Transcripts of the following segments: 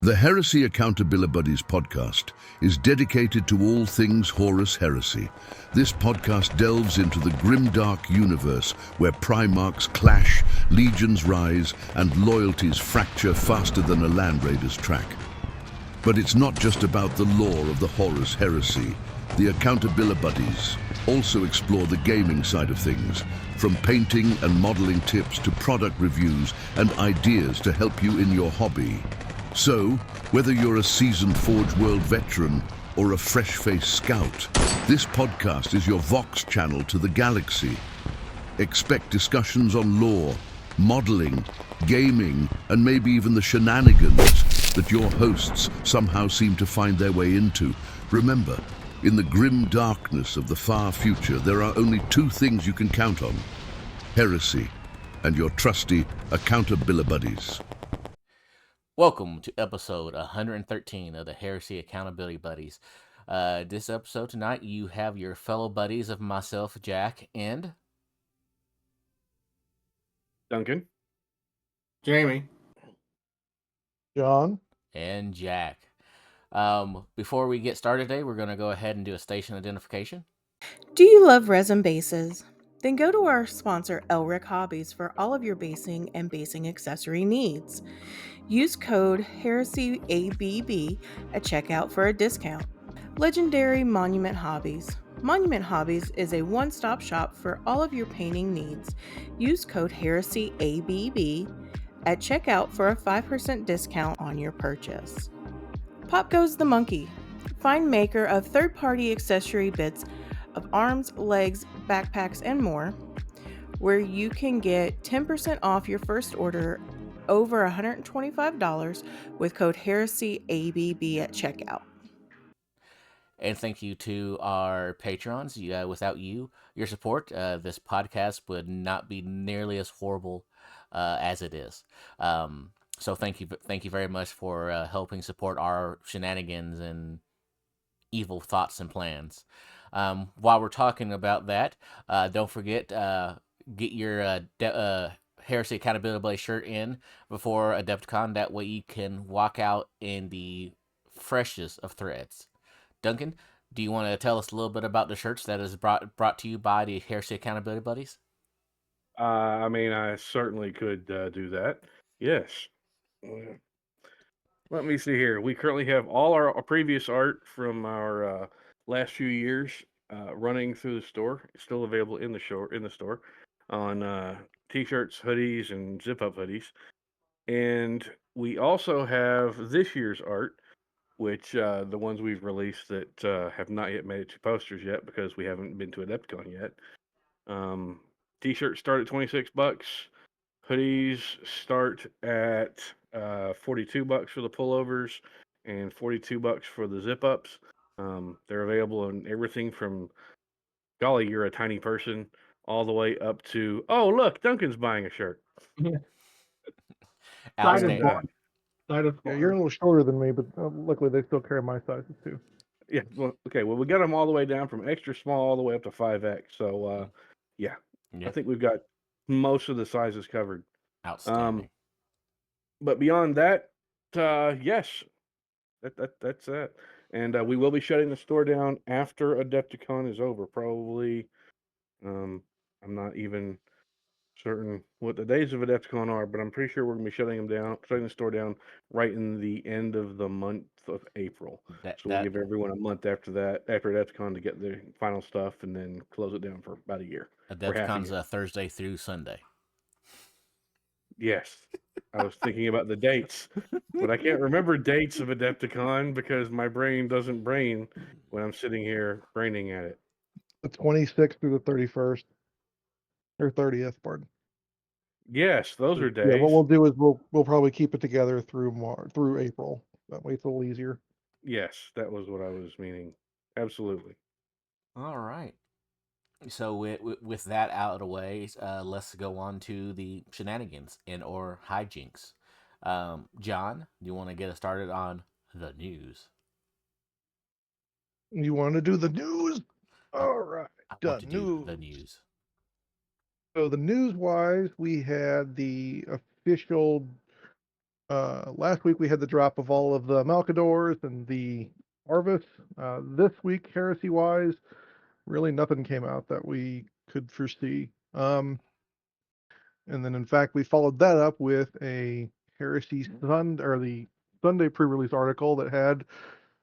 The Heresy Accountabilibuddies Podcast is dedicated to all things Horus Heresy. This podcast delves into the grimdark universe where Primarchs clash, legions rise, and loyalties fracture faster than a Land Raider's track. But it's not just about the lore of the Horus Heresy. The Accountabilibuddies also explore the gaming side of things, from painting and modeling tips to product reviews and ideas to help you in your hobby. So, whether you're a seasoned Forge World veteran or a fresh-faced scout, this podcast is your Vox channel to the galaxy. Expect discussions on lore, modeling, gaming, and maybe even the shenanigans that your hosts somehow seem to find their way into. Remember, in the grim darkness of the far future, there are only two things you can count on: heresy and your trusty Accountabilibuddies. Welcome to episode 113 of the Heresy Accountability Buddies. This episode tonight, you have your fellow buddies of myself, Jack, and Duncan, Jamie, John, and Jack. Before we get started today, we're going to go ahead and do a station identification. Do you love resin bases? Then go to our sponsor, Elric Hobbies, for all of your basing and basing accessory needs. Use code HERESYABB at checkout for a discount. Legendary Monument Hobbies. Monument Hobbies is a one-stop shop for all of your painting needs. Use code HERESYABB at checkout for a 5% discount on your purchase. Pop Goes the Monkey. Find maker of third-party accessory bits of arms, legs, backpacks, and more, where you can get 10% off your first order over $125 with code HERESYABB at checkout. And thank you to our patrons. Without your support, this podcast would not be nearly as horrible as it is. So thank you very much for helping support our shenanigans and evil thoughts and plans. While we're talking about that, don't forget, get your Heresy Accountability Buddy shirt in before Adepticon. That way you can walk out in the freshest of threads. Duncan, do you want to tell us a little bit about the shirts that is brought to you by the Heresy Accountability Buddies? I certainly could do that. Yes. Let me see here. We currently have all our previous art from our last few years running through the store. It's still available in the store on t-shirts, hoodies, and zip-up hoodies. And we also have this year's art, which the ones we've released that have not yet made it to posters yet because we haven't been to Adepticon yet. T-shirts start at $26. Hoodies start at $42 for the pullovers and $42 for the zip-ups. They're available in everything from, golly, you're a tiny person, all the way up to, oh, look, Duncan's buying a shirt. Outstanding. yeah, you're a little shorter than me, but luckily they still carry my sizes too. Yeah, well, okay, well, we got them all the way down from extra small all the way up to 5X. So, yeah, I think we've got most of the sizes covered. Outstanding. But beyond that, yes, that's that. And we will be shutting the store down after Adepticon is over. Probably, I'm not even certain what the days of Adepticon are, but I'm pretty sure we're going to be shutting the store down right in the end of the month of April. So we'll give everyone a month after Adepticon to get the final stuff, and then close it down for about a year. Adepticon's Thursday through Sunday. Yes, I was thinking about the dates, but I can't remember dates of Adepticon because my brain doesn't brain when I'm sitting here braining at it. The 26th through the 31st, or 30th, pardon. Yes, those are days. Yeah, what we'll do is we'll probably keep it together through April. That way it's a little easier. Yes, that was what I was meaning. Absolutely. All right. So with that out of the way, let's go on to the shenanigans or hijinks. John, do you want to get us started on the news? You want to do the news? All right. The news. So the news-wise, we had the official Last week we had the drop of all of the Malcadors and the Harvest. This week, heresy-wise, really nothing came out that we could foresee. And then, in fact, we followed that up with a Heresy the Sunday pre-release article that had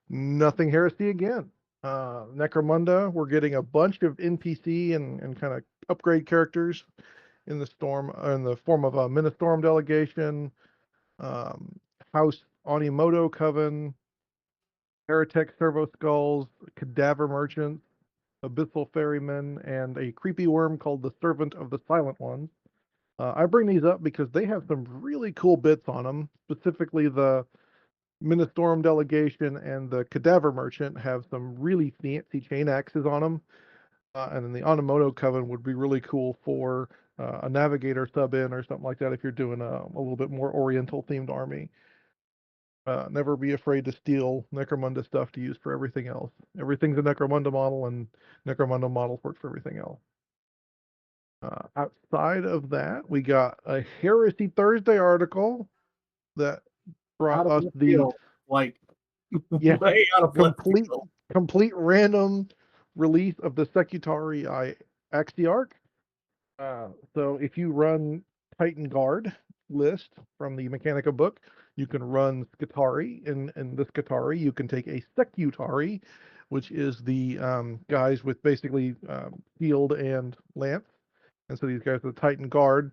nothing Heresy again. Necromunda, we're getting a bunch of NPC and kind of upgrade characters in the form of a Ministorum delegation, House Onimoto Coven, Heretic Servo Skulls, Cadaver Merchants, Abyssal Ferrymen, and a creepy worm called the Servant of the Silent Ones. I bring these up because they have some really cool bits on them. Specifically, the Ministorum delegation and the Cadaver Merchant have some really fancy chain axes on them. And then the Onimoto Coven would be really cool for a Navigator sub-in or something like that if you're doing a little bit more Oriental-themed army. Never be afraid to steal Necromunda stuff to use for everything else. Everything's a Necromunda model, and Necromunda models work for everything else. Outside of that, we got a Heresy Thursday article that brought us the like yeah, way out of left field. complete random release of the Secutari Axiarch. So if you run Titan Guard list from the Mechanica book, you can run Skitari. In the Skitari, you can take a Secutari, which is the guys with basically shield and lance. And so these guys are the Titan Guard.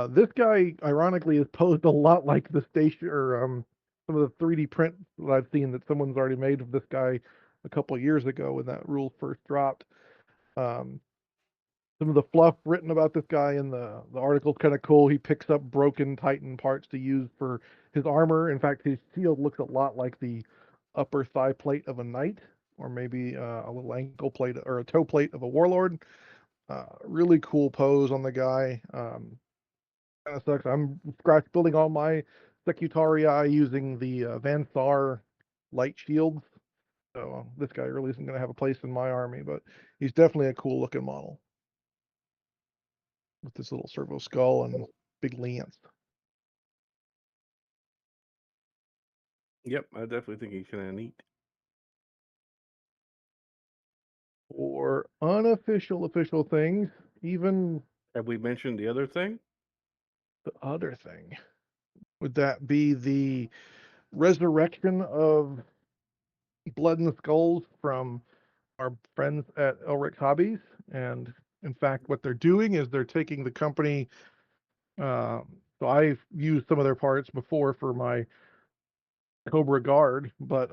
This guy, ironically, is posed a lot like the station or some of the 3D print that I've seen that someone's already made of this guy a couple of years ago when that rule first dropped. Some of the fluff written about this guy in the article's kind of cool. He picks up broken Titan parts to use for his armor. In fact, his shield looks a lot like the upper thigh plate of a knight, or maybe a little ankle plate or a toe plate of a warlord. Really cool pose on the guy. Kind of sucks. I'm scratch building all my Secutarii using the Vansar light shields. So this guy really isn't going to have a place in my army, but he's definitely a cool looking model with this little servo skull and big lance. Yep, I definitely think he's kind of neat. For unofficial official things, even Have we mentioned the other thing? the other thing, would that be the resurrection of Blood and Skulls from our friends at Elric Hobbies? And in fact, what they're doing is they're taking the company. So I've used some of their parts before for my Cobra Guard, but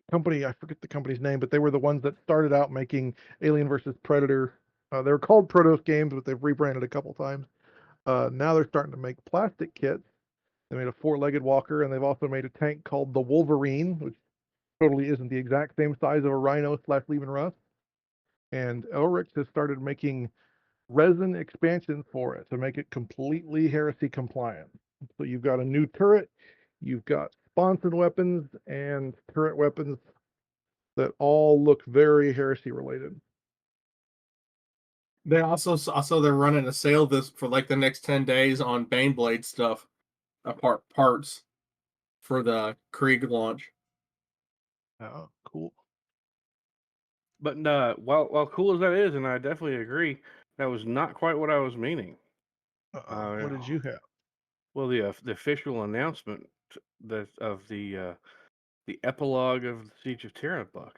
company, I forget the company's name, but they were the ones that started out making Alien versus Predator. They were called Protos games, but they've rebranded a couple times. Now they're starting to make plastic kits. They made a 4-legged walker, and they've also made a tank called the Wolverine, which totally isn't the exact same size of a Rhino / Leman Russ. And Elric has started making resin expansions for it to make it completely Heresy compliant. So you've got a new turret, you've got sponson weapons and turret weapons that all look very Heresy related. They also they're running a sale this for like the next 10 days on Baneblade stuff, parts for the Krieg launch. Oh, cool. But while cool as that is, and I definitely agree, that was not quite what I was meaning. What did you have? Well, the official announcement of the epilogue of the Siege of Terra book.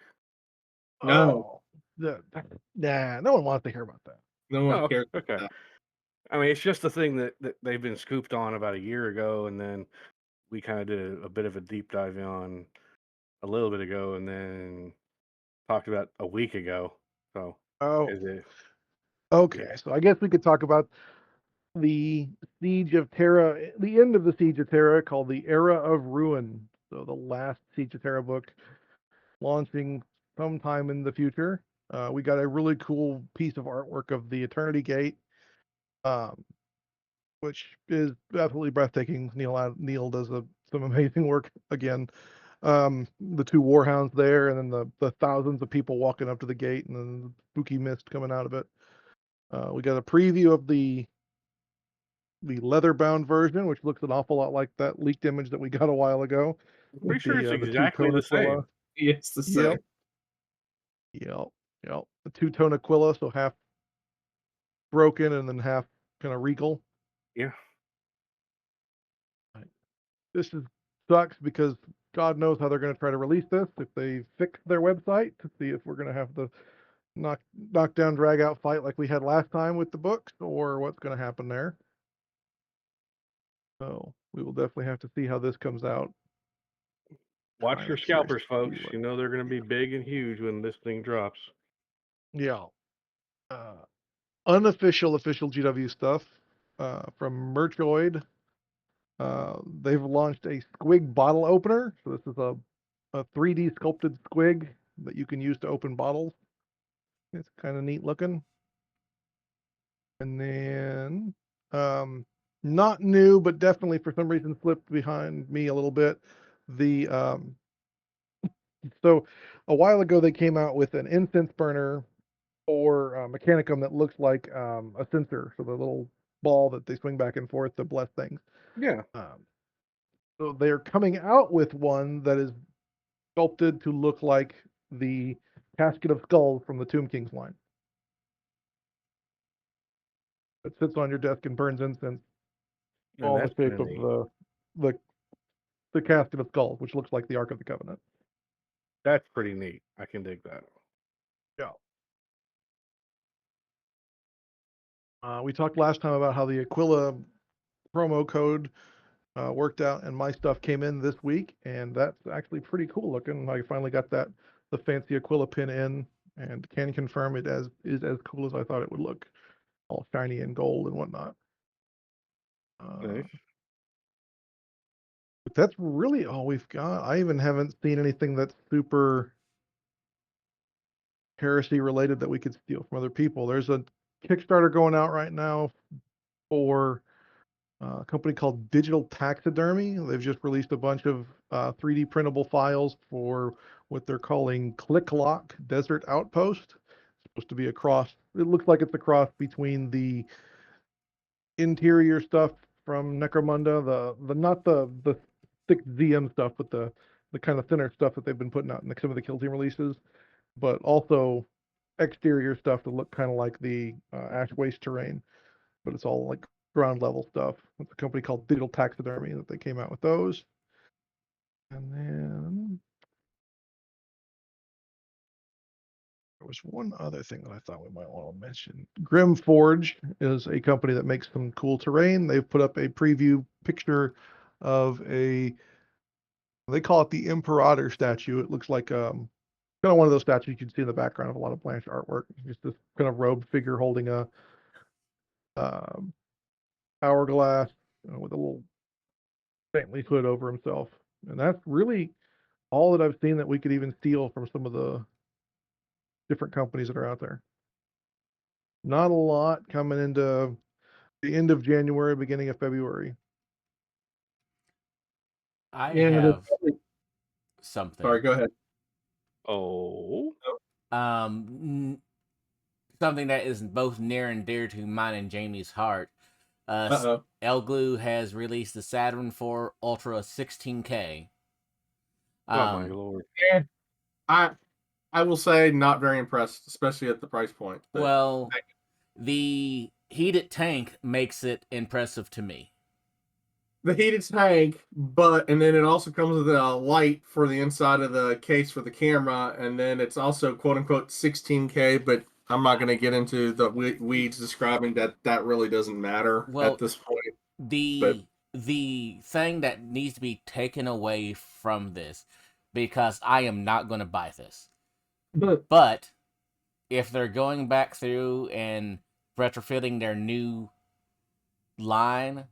No. Nah, no one wants to hear about that. No one cares. Okay. I mean, it's just a thing that they've been scooped on about a year ago, and then we kind of did a bit of a deep dive on a little bit ago, and then talked about a week ago. So, okay. So I guess we could talk about the Siege of Terra, the end of the Siege of Terra, called the Era of Ruin. So the last Siege of Terra book, launching sometime in the future. We got a really cool piece of artwork of the Eternity Gate, which is absolutely breathtaking. Neil does some amazing work again. The 2 warhounds there, and then the thousands of people walking up to the gate, and then the spooky mist coming out of it. We got a preview of the the leather-bound version, which looks an awful lot like that leaked image that we got a while ago. I'm pretty sure it's The exactly two-tone the same. Aquila. It's the same. Yep. The two-tone Aquila, so half broken and then half kind of regal. Yeah. This sucks because God knows how they're going to try to release this. If they fix their website to see if we're going to have the knock down, drag out fight like we had last time with the books, or what's going to happen there. So we will definitely have to see how this comes out. Watch your scalpers, folks. You know they're going to be big and huge when this thing drops. Yeah. Unofficial GW stuff from Merchoid. They've launched a squig bottle opener. So this is a 3D sculpted squig that you can use to open bottles. It's kind of neat looking. And then, not new, but definitely for some reason slipped behind me a little bit. So a while ago they came out with an incense burner or Mechanicum that looks like a censer, so the little ball that they swing back and forth to bless things. Yeah. So they're coming out with one that is sculpted to look like the Casket of Skulls from the Tomb King's line. It sits on your desk and burns incense, all in the shape of the Casket of Skulls, which looks like the Ark of the Covenant. That's pretty neat. I can dig that. Yeah. We talked last time about how the Aquila promo code worked out, and my stuff came in this week, and that's actually pretty cool looking. I finally got the fancy Aquila pin in, and can confirm it is as cool as I thought it would look, all shiny and gold and whatnot. Nice. But that's really all we've got. I even haven't seen anything that's super heresy related that we could steal from other people. There's a Kickstarter going out right now for a company called Digital Taxidermy. They've just released a bunch of 3D printable files for what they're calling Click Lock Desert Outpost. It's supposed to be a cross. It looks like it's a cross between the interior stuff from Necromunda, the not the thick ZM stuff, but the kind of thinner stuff that they've been putting out in some of the Kill Team releases, but also exterior stuff to look kind of like the Ash Waste terrain, but it's all like ground level stuff. It's a company called Digital Taxidermy that they came out with those. And then there was one other thing that I thought we might want to mention. Grim Forge is a company that makes some cool terrain. They've put up a preview picture of they call it the Imperator statue. It looks like kind of one of those statues you can see in the background of a lot of Blanche artwork. It's just this kind of robed figure holding a hourglass with a little saintly hood over himself. And that's really all that I've seen that we could even steal from some of the different companies that are out there. Not a lot coming into the end of January, beginning of February. I Yeah, have something. Sorry, go ahead. Oh. Something that is both near and dear to mine and Jamie's heart. Elglue has released the Saturn IV Ultra 16K. Oh my lord! Yeah, I will say not very impressed, especially at the price point. Well, the heated tank makes it impressive to me. The heated tank, and then it also comes with a light for the inside of the case for the camera, and then it's also quote unquote 16K, but I'm not going to get into the weeds describing that really doesn't matter at this point. The thing that needs to be taken away from this, because I am not going to buy this, but if they're going back through and retrofitting their new line,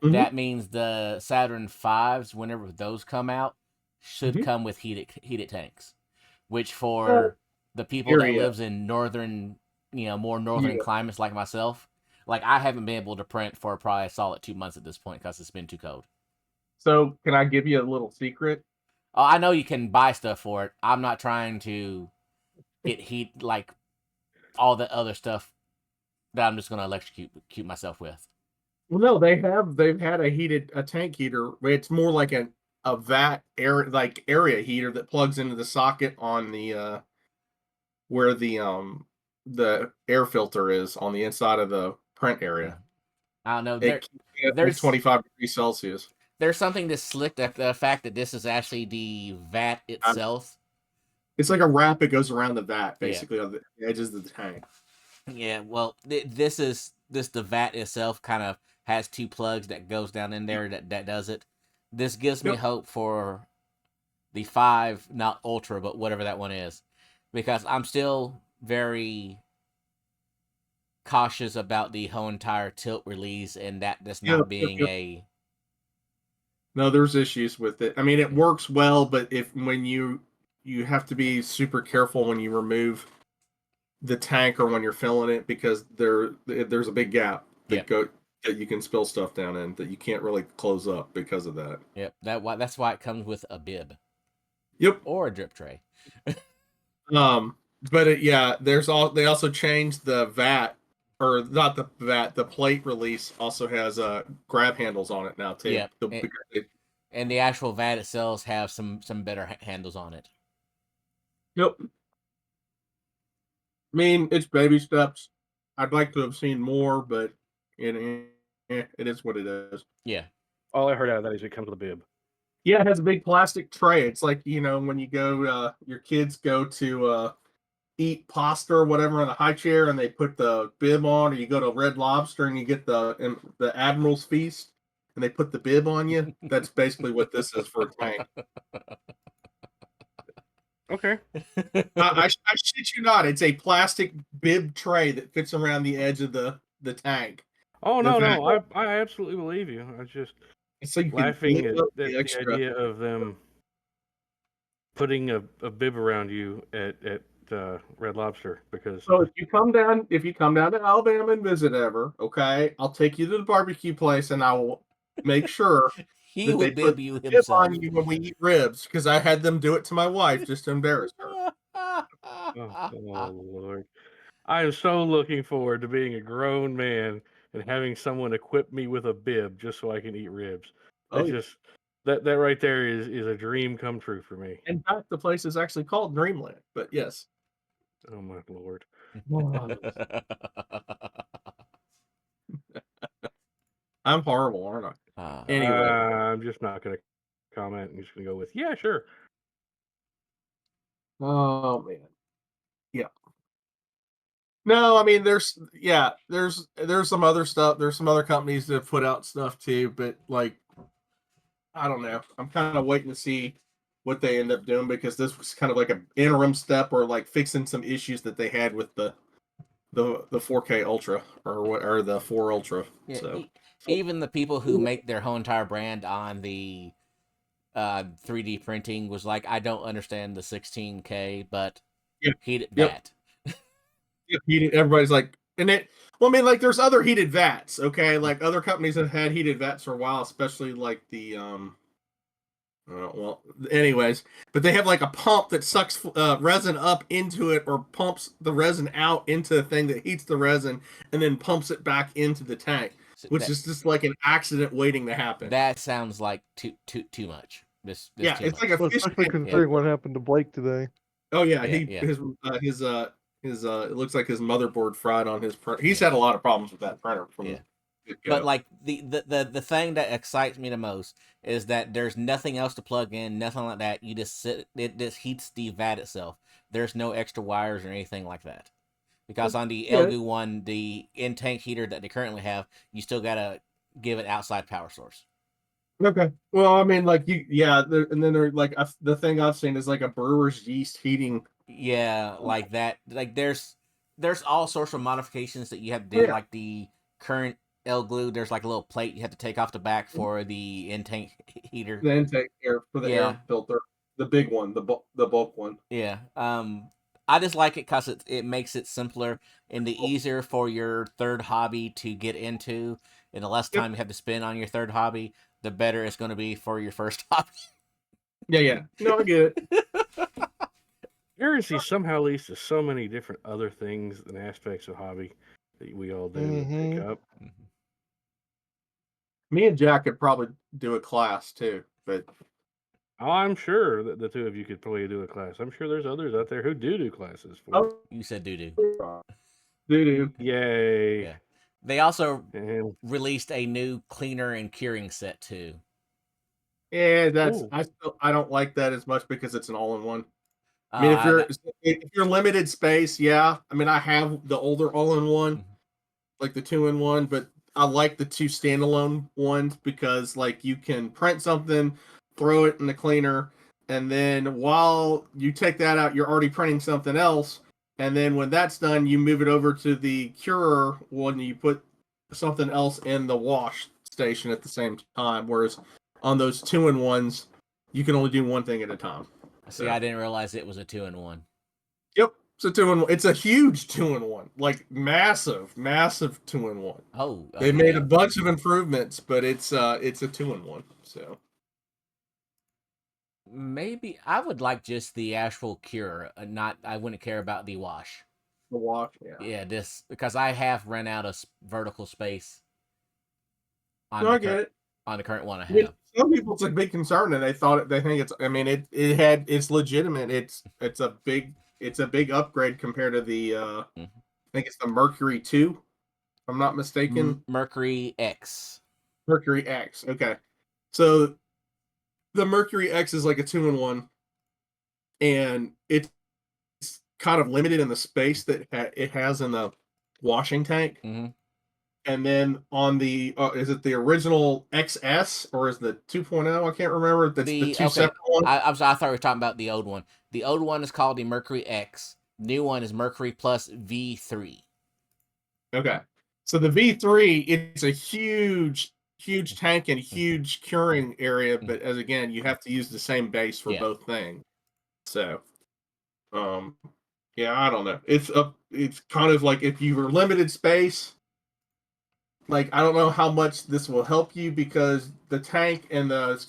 that means the Saturn V's, whenever those come out, should come with heated tanks, which for the people that lives in northern, more northern climates like myself, like I haven't been able to print for probably a solid 2 months at this point because it's been too cold. So can I give you a little secret? Oh, I know you can buy stuff for it. I'm not trying to get heat like all the other stuff that I'm just going to electrocute myself with. Well, no, they've had a tank heater. It's more like a vat area heater that plugs into the socket on the where the air filter is on the inside of the print area. I don't know. It keeps it at 25 degrees Celsius. There's something to slick the fact that this is actually the vat itself. It's like a wrap. It goes around the vat, basically, on the edges of the tank. Yeah, well, the vat itself kind of has two plugs that goes down in there that does it. This gives me hope for the 5, not Ultra, but whatever that one is, because I'm still very cautious about the whole entire tilt release and that just not being a. No, there's issues with it. I mean, it works well, but when you have to be super careful when you remove the tank or when you're filling it, because there's a big gap that you can spill stuff down in that you can't really close up because of that. Yep, that's why it comes with a bib. Yep. Or a drip tray. But they also changed the vat, or not the vat, the plate release also has grab handles on it now too. Yeah. And the actual vat itself have some better handles on it. Yep. I mean, it's baby steps. I'd like to have seen more, but it is what it is. Yeah. All I heard out of that is it comes with a bib. Yeah, it has a big plastic tray. It's like, when you go, your kids go to eat pasta or whatever on a high chair, and they put the bib on, or you go to Red Lobster and you get the Admiral's Feast, and they put the bib on you. That's basically what this is for a tank. Okay. I shit you not. It's a plastic bib tray that fits around the edge of the tank. Oh, no. I absolutely believe you. I was just laughing at the idea of them putting a bib around you at Red Lobster, because. So if you come down to Alabama and visit ever, okay, I'll take you to the barbecue place and I will make sure he will bib you bib himself on you when we eat ribs, because I had them do it to my wife just to embarrass her. Oh, Lord. I am so looking forward to being a grown man and having someone equip me with a bib just so I can eat ribs. That right there is a dream come true for me. In fact, the place is actually called Dreamland, but yes. Oh, my Lord. I'm horrible, aren't I? Anyway. I'm just not going to comment. I'm just going to go with, yeah, sure. Oh, man. Yeah. No, I mean, there's some other stuff. There's some other companies that put out stuff too, but I don't know. I'm kind of waiting to see what they end up doing, because this was kind of like an interim step, or like fixing some issues that they had with the 4K Ultra or the 4 Ultra. Yeah, so even the people who make their whole entire brand on the 3D printing was like, I don't understand the 16K, but heated vat. Everybody's like, there's other heated vats, okay? Like, other companies have had heated vats for a while, especially like the anyways, but they have like a pump that sucks resin up into it, or pumps the resin out into the thing that heats the resin and then pumps it back into the tank, which is just like an accident waiting to happen. That sounds like too much. It's like a fish especially considering what happened to Blake today. Oh yeah, his it looks like his motherboard fried on his printer. He's had a lot of problems with that printer from But like the thing that excites me the most is that there's nothing else to plug in, nothing like that. You just it just heats the vat itself. There's no extra wires or anything like that. Because on the Elgu one, the in-tank heater that they currently have, you still gotta give it outside power source. Okay. Well, I mean, like and then they're like the thing I've seen is like a brewer's yeast heating. Yeah, like that. Like there's all sorts of modifications that you have to do. Like the current L-Glue, there's like a little plate you have to take off the back for the in-tank heater. The intake air for the air filter, the big one, the bulk one. Yeah. I just like it because it makes it simpler and the easier for your third hobby to get into, and the less time you have to spend on your third hobby, the better it's going to be for your first hobby. Yeah. No, I get it. Heresy somehow leads to so many different other things and aspects of hobby that we all do pick up. Me and Jack could probably do a class too, but I'm sure that the two of you could probably do a class. I'm sure there's others out there who do classes for it. You said doo-doo. doo-doo. Yay. Yeah. They also And released a new cleaner and curing set too. Yeah, Ooh. I don't like that as much because it's an all-in-one. I Uh, mean, I- if you're limited space, yeah. I mean, I have the older all-in-one, Mhm. like the 2-in-1, but I like the 2 standalone ones because like you can print something, throw it in the cleaner, and then while you take that out, you're already printing something else. And then when that's done, you move it over to the curer when you put something else in the wash station at the same time. Whereas on those 2-in-1s, you can only do one thing at a time. See, So. I didn't realize it was a 2-in-1. Yep, it's a 2-in-1. It's a huge 2-in-1, like massive 2-in-1. Oh, They okay. made a bunch of improvements, but it's a 2-in-1. So Maybe I would like just the actual cure. I wouldn't care about the wash. the wash, yeah. Yeah, this because I have run out of vertical space on No, the I get it. on the current one I I mean, have. some people it's a big concern, and they think it's. I mean, it's legitimate. It's a big upgrade compared to the. Mhm. I think it's the Mercury 2, if I'm not mistaken. Mercury X. Mercury X. Okay, so the Mercury X is like a 2-in-1, and it's kind of limited in the space that it has in the washing tank. Mm-hmm. And then on the is it the original XS or is the 2.0? I can't remember. That's the two separate ones. I thought we were talking about the old one. The old one is called the Mercury X. New one is Mercury Plus V3. Okay, so the V3, it's a huge tank and huge curing area, but as again, you have to use the same base for both things. So, yeah, I don't know. It's kind of like if you were limited space. Like, I don't know how much this will help you because the tank and the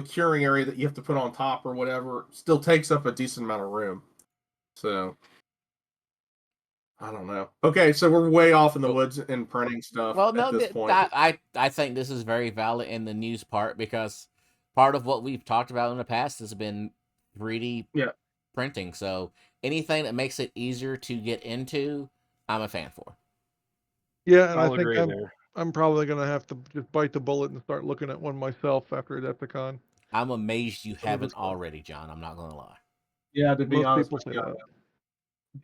curing area that you have to put on top or whatever still takes up a decent amount of room. So I don't know. Okay, so we're way off in the woods in printing stuff at this point. I think this is very valid in the news part because part of what we've talked about in the past has been 3D printing. So anything that makes it easier to get into, I'm a fan for. Yeah, and I think I'm probably going to have to just bite the bullet and start looking at one myself after Adepticon. I'm amazed you haven't already, John. I'm not going to lie. Yeah, to be honest with you.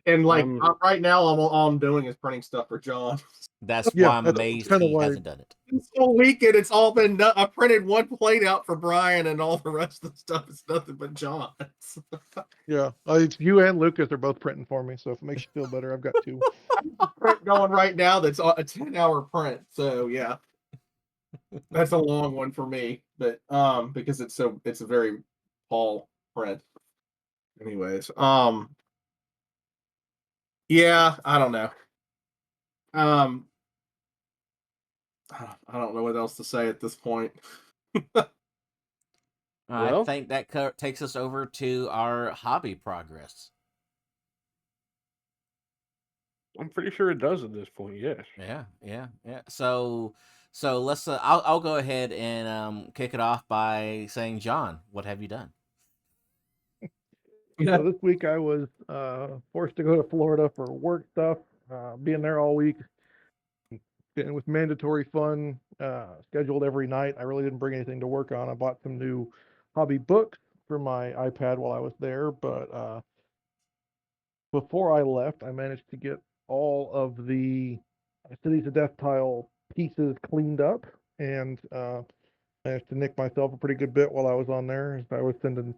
And like right now, all I'm doing is printing stuff for John. That's why I'm amazed he hasn't done it. This whole weekend, it's all been done. I printed one plate out for Brian, and all the rest of the stuff is nothing but John's. Yeah, it's you and Lucas are both printing for me, so if it makes you feel better, I've got 2. Print going right now. That's a 10-hour print. So yeah, that's a long one for me, but because it's a very tall print. Anyways, yeah, I don't know. I don't know what else to say at this point. I think that takes us over to our hobby progress. I'm pretty sure it does at this point. Yes. Yeah. So let's. I'll go ahead and kick it off by saying, John, what have you done? So this week I was forced to go to Florida for work stuff. Being there all week, getting with mandatory fun scheduled every night. I really didn't bring anything to work on. I bought some new hobby books for my iPad while I was there, but before I left, I managed to get all of the Cities of Death tile pieces cleaned up, and managed to nick myself a pretty good bit while I was on there. I was sending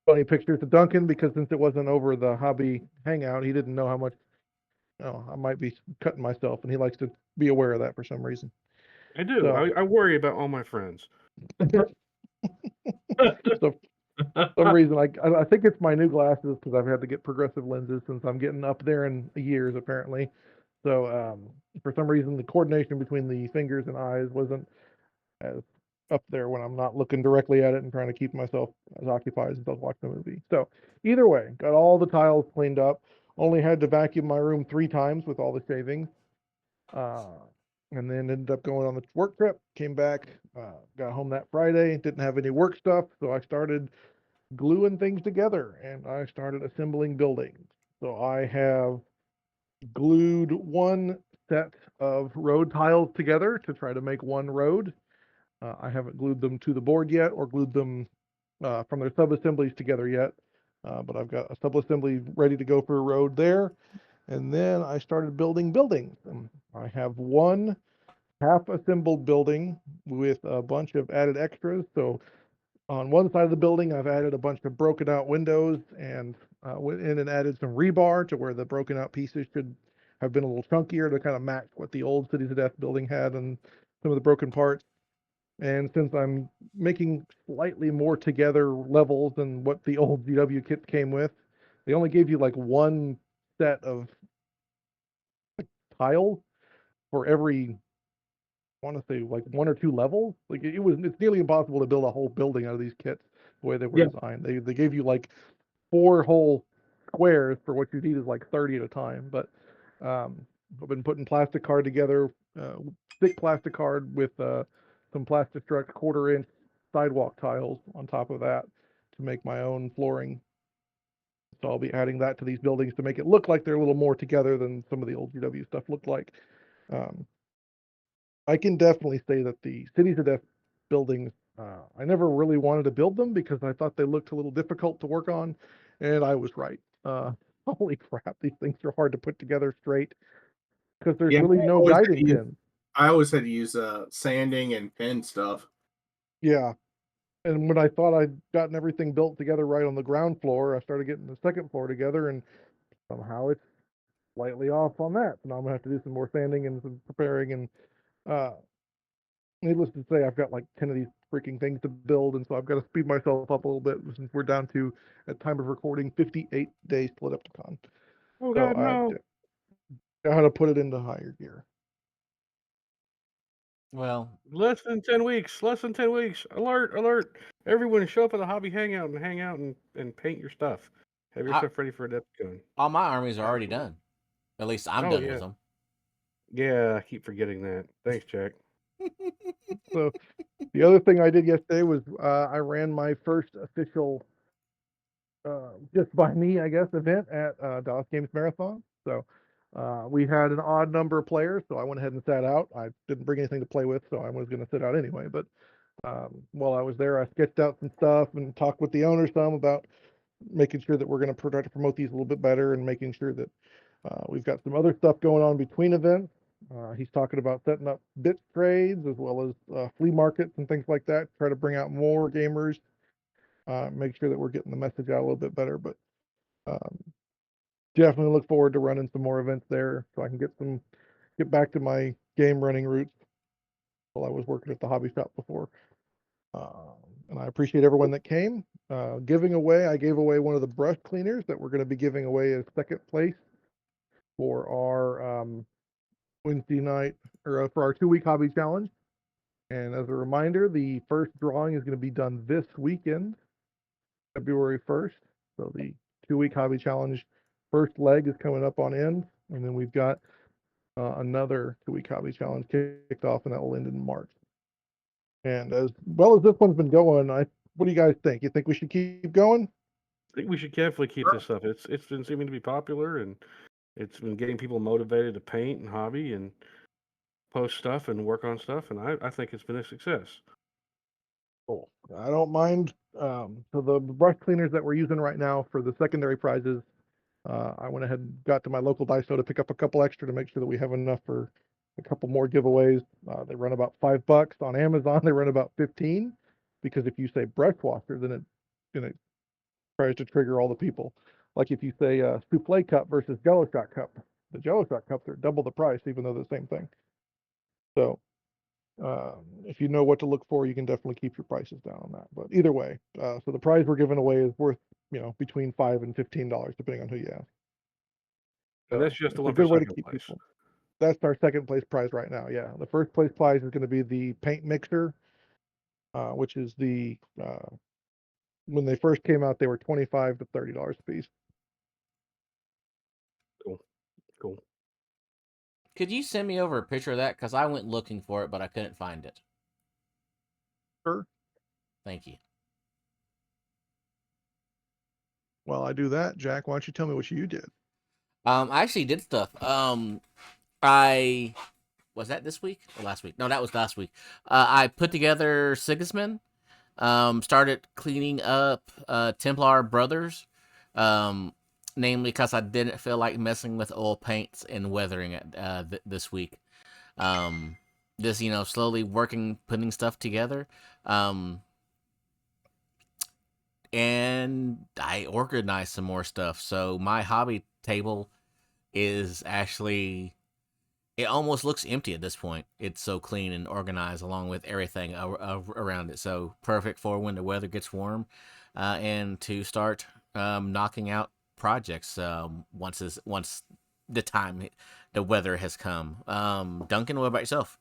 funny pictures to Duncan because since it wasn't over the hobby hangout, he didn't know how much I might be cutting myself, and he likes to be aware of that for some reason. I do. So, I worry about all my friends. So for some reason, I think it's my new glasses because I've had to get progressive lenses since I'm getting up there in years, apparently. So for some reason, the coordination between the fingers and eyes wasn't as up there when I'm not looking directly at it and trying to keep myself as occupied as I was watching the movie. So either way, got all the tiles cleaned up. Only had to vacuum my room 3 times with all the shavings. and then ended up going on the work trip. Came back, got home that Friday. Didn't have any work stuff, so I started gluing things together, and I started assembling buildings. So I have glued one set of road tiles together to try to make one road. I haven't glued them to the board yet or glued them from their sub-assemblies together yet, but I've got a sub-assembly ready to go for a road there. And then I started building buildings. I have one half-assembled building with a bunch of added extras. So on one side of the building, I've added a bunch of broken out windows and went in and added some rebar to where the broken out pieces should have been a little chunkier to kind of match what the old Cities of Death building had and some of the broken parts. And since I'm making slightly more together levels than what the old GW kits came with, they only gave you like one set of tiles for every, I want to say like one or two levels. Like it's nearly impossible to build a whole building out of these kits the way they were Yeah. designed. They gave you like 4 whole squares for what you need is like 30 at a time. But I've been putting plastic card together, thick plastic card with some Plastistruct 1/4-inch sidewalk tiles on top of that to make my own flooring. So I'll be adding that to these buildings to make it look like they're a little more together than some of the old GW stuff looked like. I can definitely say that the Cities of Death buildings, I never really wanted to build them because I thought they looked a little difficult to work on, and I was right. Holy crap, these things are hard to put together straight because there's really no guiding pins. I always had to use sanding and pin stuff. Yeah. And when I thought I'd gotten everything built together right on the ground floor, I started getting the second floor together, and somehow it's slightly off on that. So now I'm gonna have to do some more sanding and some preparing. And needless to say, I've got like 10 of these freaking things to build, and so I've got to speed myself up a little bit since we're down to, at time of recording, 58 days till Adepticon. Oh, So God, no. I know how to put it into higher gear. Well, Less than 10 weeks. Less than 10 weeks. Alert, alert. Everyone show up at the hobby hangout and paint your stuff. Have your stuff ready for Adepticon. all my armies are already done. At least I'm done with them. Yeah, I keep forgetting that. Thanks, Jack. So the other thing I did yesterday was I ran my first official just by me, I guess, event at Dallas Games Marathon. So we had an odd number of players, so I went ahead and sat out. I didn't bring anything to play with, so I was going to sit out anyway. But while I was there, I sketched out some stuff and talked with the owner some about making sure that we're going to try to promote these a little bit better and making sure that we've got some other stuff going on between events. He's talking about setting up bit trades as well as flea markets and things like that, try to bring out more gamers, make sure that we're getting the message out a little bit better. But definitely look forward to running some more events there so I can get back to my game running roots while I was working at the hobby shop before. And I appreciate everyone that came. I gave away one of the brush cleaners that we're going to be giving away as second place for our Wednesday night, or for our 2-week hobby challenge. And as a reminder, the first drawing is going to be done this weekend, February 1st. So the 2-week hobby challenge first leg is coming up on end, and then we've got another 2-week hobby challenge kicked off, and that will end in March. And as well as this one's been going, what do you guys think? You think we should keep going? I think we should definitely keep this up. It's been seeming to be popular, and it's been getting people motivated to paint and hobby and post stuff and work on stuff, and I think it's been a success. Cool. I don't mind. So the brush cleaners that we're using right now for the secondary prizes, I went ahead and got to my local Daiso to pick up a couple extra to make sure that we have enough for a couple more giveaways. They run about $5 on Amazon. They run about 15 because if you say brush washer, then it tries to trigger all the people. Like if you say souffle cup versus Jello shot cup, the Jello shot cups are double the price, even though they're the same thing. So if you know what to look for, you can definitely keep your prices down on that. But either way, so the prize we're giving away is worth, between $5 and $15, depending on who you ask. And that's just the one a good for way to second keep place. people. That's our second place prize right now. Yeah, the first place prize is going to be the paint mixer, which is the when they first came out, they were $25 to $30 a piece. Cool. Could you send me over a picture of that? Because I went looking for it, but I couldn't find it. Sure. Thank you. While I do that, Jack, why don't you tell me what you did? I actually did stuff. I was that this week or last week? No, that was last week. I put together Sigismund. Started cleaning up Templar Brothers. Namely because I didn't feel like messing with oil paints and weathering it this week. Just slowly working, putting stuff together. And I organized some more stuff. So my hobby table is actually, it almost looks empty at this point. It's so clean and organized along with everything around it. So perfect for when the weather gets warm and to start knocking out projects once the weather has come. Duncan, what about yourself?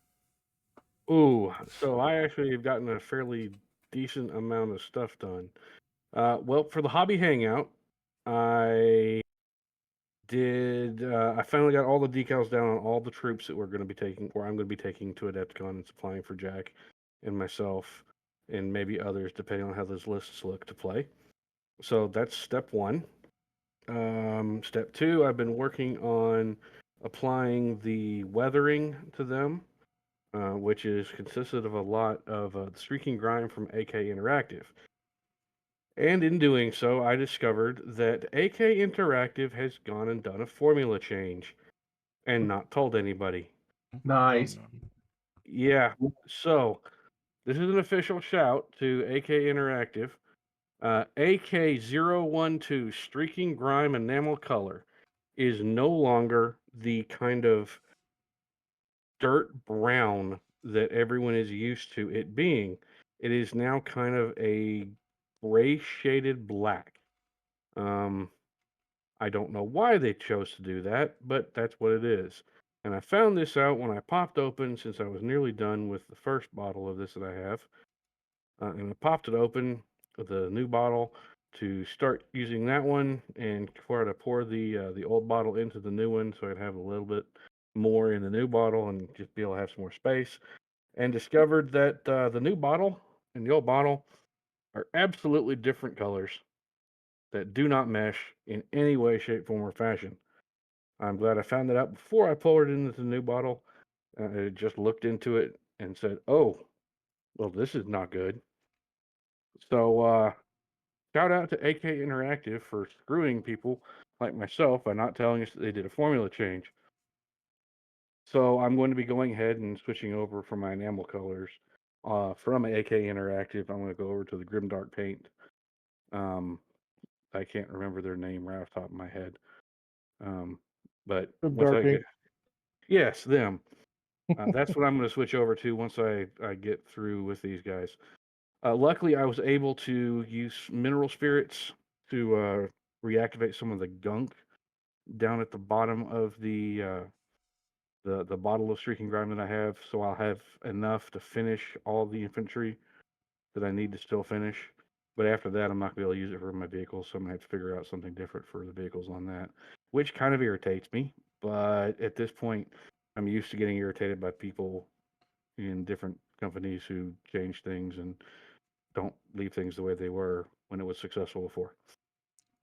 Ooh, so I actually have gotten a fairly decent amount of stuff done. Well, for the hobby hangout, I I finally got all the decals down on all the troops that we're going to be taking, or I'm going to be taking to Adepticon and supplying for Jack and myself, and maybe others, depending on how those lists look to play. So that's step one. Step two, I've been working on applying the weathering to them, which is consisted of a lot of the Streaking Grime from AK Interactive. And in doing so, I discovered that AK Interactive has gone and done a formula change and not told anybody. Nice. Yeah, so this is an official shout to AK Interactive. AK012 Streaking Grime Enamel Color is no longer the kind of dirt brown that everyone is used to it being. It is now kind of a gray shaded black. I don't know why they chose to do that, but that's what it is. And I found this out when I popped open, since I was nearly done with the first bottle of this that I have. And I popped it open with the new bottle to start using that one, and for to pour the old bottle into the new one, so I'd have a little bit more in the new bottle and just be able to have some more space. And discovered that the new bottle and the old bottle are absolutely different colors that do not mesh in any way, shape, form, or fashion. I'm glad I found that out before I poured it into the new bottle. I just looked into it and said, "Oh, well, this is not good." So, shout out to AK Interactive for screwing people like myself by not telling us that they did a formula change. So, I'm going to be going ahead and switching over for my enamel colors from AK Interactive. I'm going to go over to the Grimdark Paint. I can't remember their name right off the top of my head. But once I get, yes, them. That's what I'm going to switch over to once I get through with these guys. Luckily, I was able to use mineral spirits to reactivate some of the gunk down at the bottom of the bottle of Streaking Grime that I have, so I'll have enough to finish all the infantry that I need to still finish. But after that, I'm not going to be able to use it for my vehicles, so I'm going to have to figure out something different for the vehicles on that, which kind of irritates me. But at this point, I'm used to getting irritated by people in different companies who change things and don't leave things the way they were when it was successful before.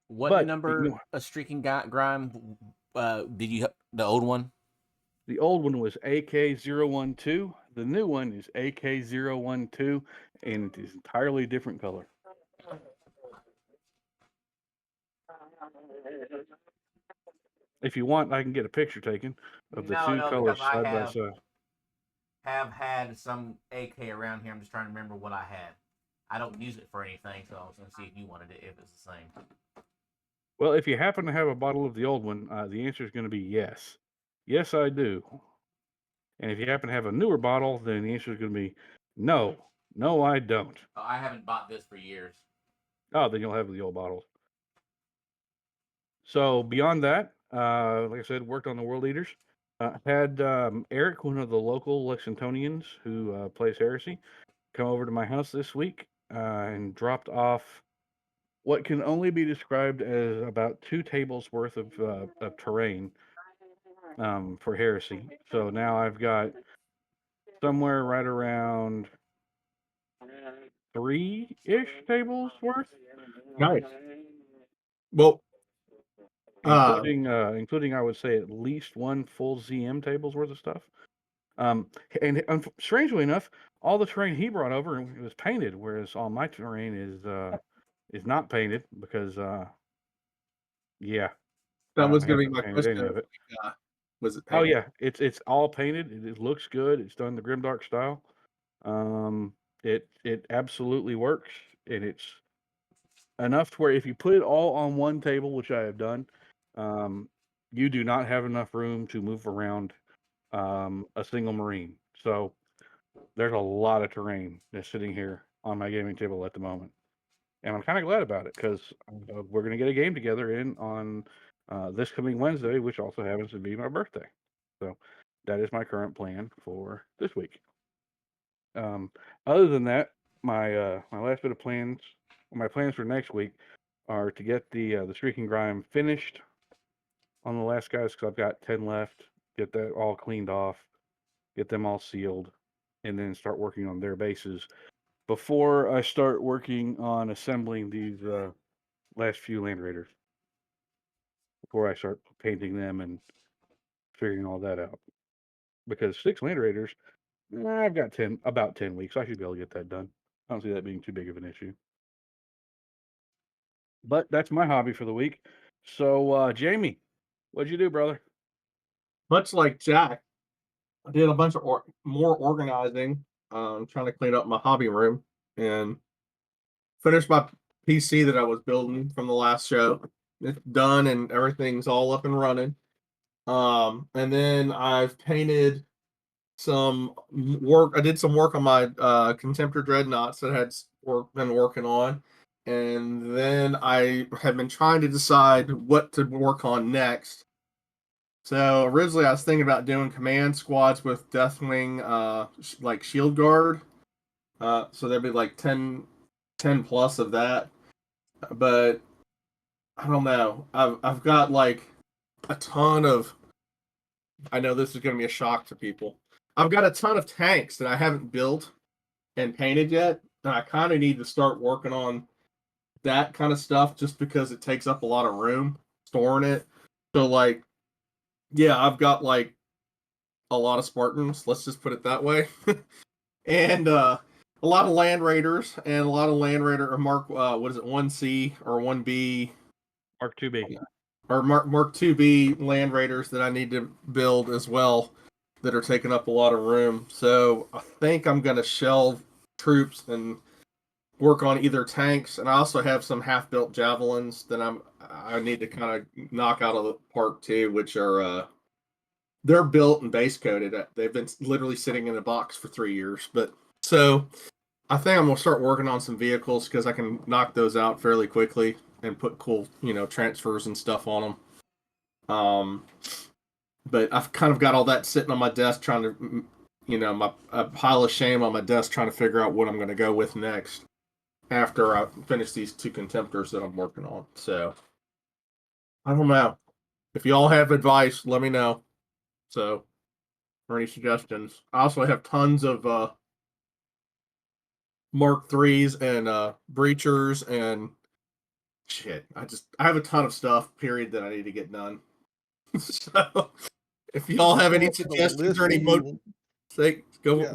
What But number a Streaking Grime did you the old one? the old one was AK012. The new one is AK012, and it is entirely different color. If you want, I can get a picture taken of the two colors side by side. Have had some AK around here. I'm just trying to remember what I had. I don't use it for anything, so I was going to see if you wanted it, if it's the same. Well, if you happen to have a bottle of the old one, the answer is going to be yes. Yes, I do. And if you happen to have a newer bottle, then the answer is going to be no. No, I don't. I haven't bought this for years. Oh, then you'll have the old bottles. So beyond that, like I said, worked on the World Eaters. Had Eric, one of the local Lexingtonians who plays Heresy, come over to my house this week and dropped off what can only be described as about 2 tables worth of terrain for Heresy. So now I've got somewhere right around 3-ish tables worth, Nice. Well, including I would say at least one full ZM table's worth of stuff. And strangely enough, all the terrain he brought over was painted, whereas all my terrain is not painted because yeah, that was I going to be haven't my painted any question. of it. Was it Oh painted? yeah, it's all painted. It looks good. It's done the grimdark style. It absolutely works, and it's enough to where if you put it all on one table, which I have done, you do not have enough room to move around a single marine. So there's a lot of terrain that's sitting here on my gaming table at the moment, and I'm kind of glad about it because we're going to get a game together on this coming Wednesday, which also happens to be my birthday. So that is my current plan for this week. Other than that, my last bit of plans, my plans for next week, are to get the Streaking Grime finished on the last guys because I've got 10 left. Get that all cleaned off, get them all sealed, and then start working on their bases before I start working on assembling these last few Land Raiders. Before I start painting them and figuring all that out, because 6 Land Raiders, I've got about 10 weeks. I should be able to get that done. I don't see that being too big of an issue. But that's my hobby for the week. So, Jamie, what'd you do, brother? Much like Jack, I did a bunch of more organizing, trying to clean up my hobby room and finish my PC that I was building from the last show. It's done and everything's all up and running. And then I've painted some work. I did some work on my Contemptor Dreadnoughts that I had been working on. And then I have been trying to decide what to work on next. So originally I was thinking about doing command squads with Deathwing, like Shield Guard. So there'd be like 10 plus of that. But I don't know. I've got like a ton of. I know this is going to be a shock to people. I've got a ton of tanks that I haven't built and painted yet, and I kind of need to start working on that kind of stuff just because it takes up a lot of room storing it. So like, yeah, I've got like a lot of Spartans. Let's just put it that way, and a lot of Land Raiders and a lot of Land Raider or Mark. What is it? 1C or 1B? Mark 2B. Or Mark 2B Land Raiders that I need to build as well that are taking up a lot of room. So I think I'm going to shelve troops and work on either tanks, and I also have some half-built javelins that I need to kind of knock out of the park too, which are they're built and base coated. They've been literally sitting in a box for 3 years, but so I think I'm gonna start working on some vehicles because I can knock those out fairly quickly and put cool, transfers and stuff on them. But I've kind of got all that sitting on my desk, trying to, a pile of shame on my desk, trying to figure out what I'm going to go with next after I finish these 2 Contemptors that I'm working on. So I don't know. If you all have advice, let me know. So, or any suggestions. I also have tons of Mark IIIs and breachers and shit. I have a ton of stuff, period, that I need to get done. So if y'all have any suggestions or any say go. Yeah,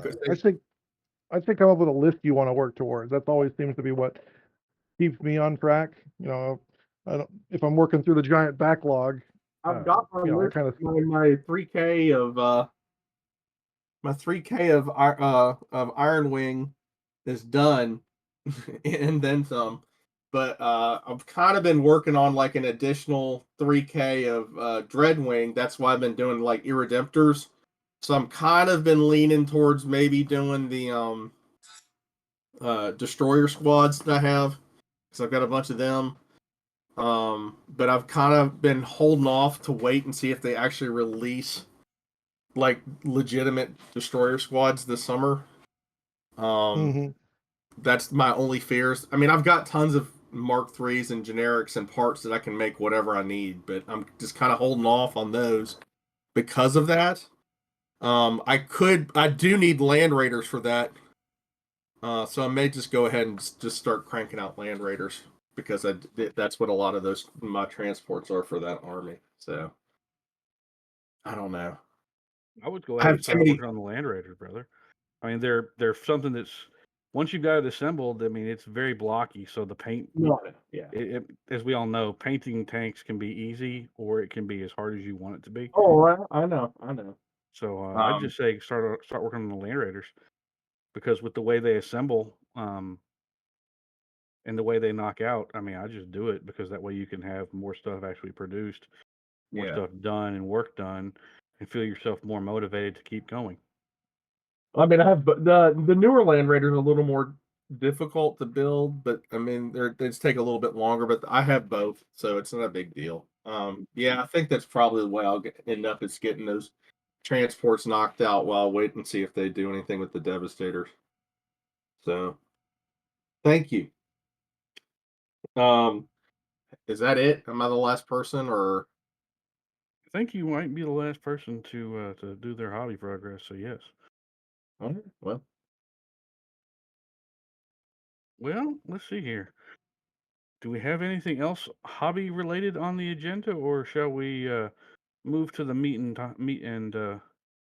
I think come up with a list you want to work towards. That always seems to be what keeps me on track. If I'm working through the giant backlog, I've got my list, kind of my 3K of Iron Wing is done, and then some. But I've kind of been working on like an additional 3K of Dreadwing. That's why I've been doing like Irredemptors. So I'm kind of been leaning towards maybe doing the Destroyer squads that I have, because I've got a bunch of them. But I've kind of been holding off to wait and see if they actually release like legitimate Destroyer squads this summer. That's my only fears. I mean, I've got tons of Mark IIIs and generics and parts that I can make whatever I need, but I'm just kind of holding off on those because of that. I do need Land Raiders for that. So I may just go ahead and just start cranking out Land Raiders because that's what a lot of my transports are for that army. So I don't know. I would go I ahead have and start working on the Land Raiders, brother. I mean, they're something that's once you've got it assembled. I mean, it's very blocky, so the paint. Yeah. As we all know, painting tanks can be easy or it can be as hard as you want it to be. Oh, I know. So I'd just say start working on the Land Raiders because with the way they assemble, and the way they knock out, I mean, I just do it because that way you can have more stuff actually produced, more stuff done and work done, and feel yourself more motivated to keep going. I mean, I have the newer Land Raiders are a little more difficult to build, but I mean, they just take a little bit longer. But I have both, so it's not a big deal. Yeah, I think that's probably the way I'll end up is getting those transports knocked out while I wait and see if they do anything with the Devastators. So, thank you. Is that it? Am I the last person, or? I think you might be the last person to do their hobby progress. So yes. All right, Well, let's see here. Do we have anything else hobby related on the agenda, or shall we move to the meat and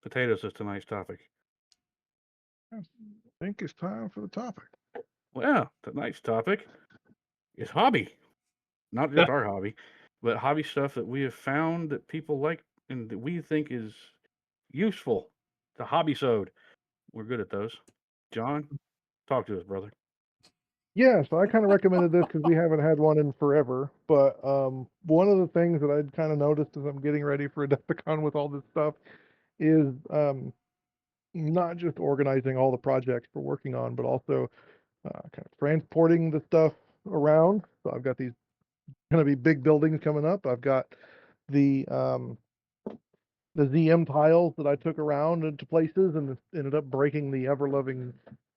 potatoes as tonight's topic? I think it's time for the topic. Well, tonight's topic is hobby. Not just our hobby, but hobby stuff that we have found that people like and that we think is useful. The hobby sode. We're good at those. John, talk to us, brother. Yeah, so I kind of recommended this because we haven't had one in forever. But one of the things that I'd kind of noticed as I'm getting ready for Adepticon with all this stuff is not just organizing all the projects we're working on, but also kind of transporting the stuff around. So I've got these going to be big buildings coming up. I've got the ZM tiles that I took around into places and ended up breaking the ever-loving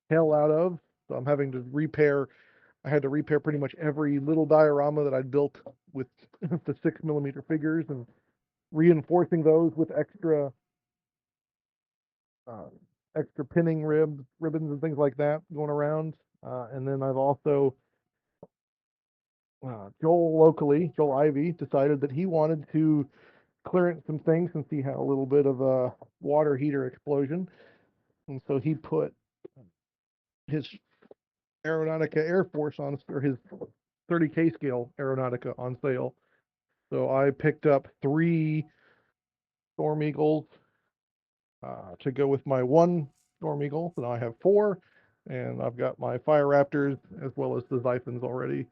hell out of. So I'm having to repair. I had to repair pretty much every little diorama that I'd built with the 6mm figures and reinforcing those with extra pinning ribbons and things like that going around. And then I've also Joel Ivy decided that he wanted to clearance some things since he had a little bit of a water heater explosion, and so he put his Aeronautica Air Force or his 30K scale Aeronautica on sale. So I picked up 3 Storm Eagles to go with my 1 Storm Eagle. So now I have 4, and I've got my Fire Raptors as well as the Xiphons already.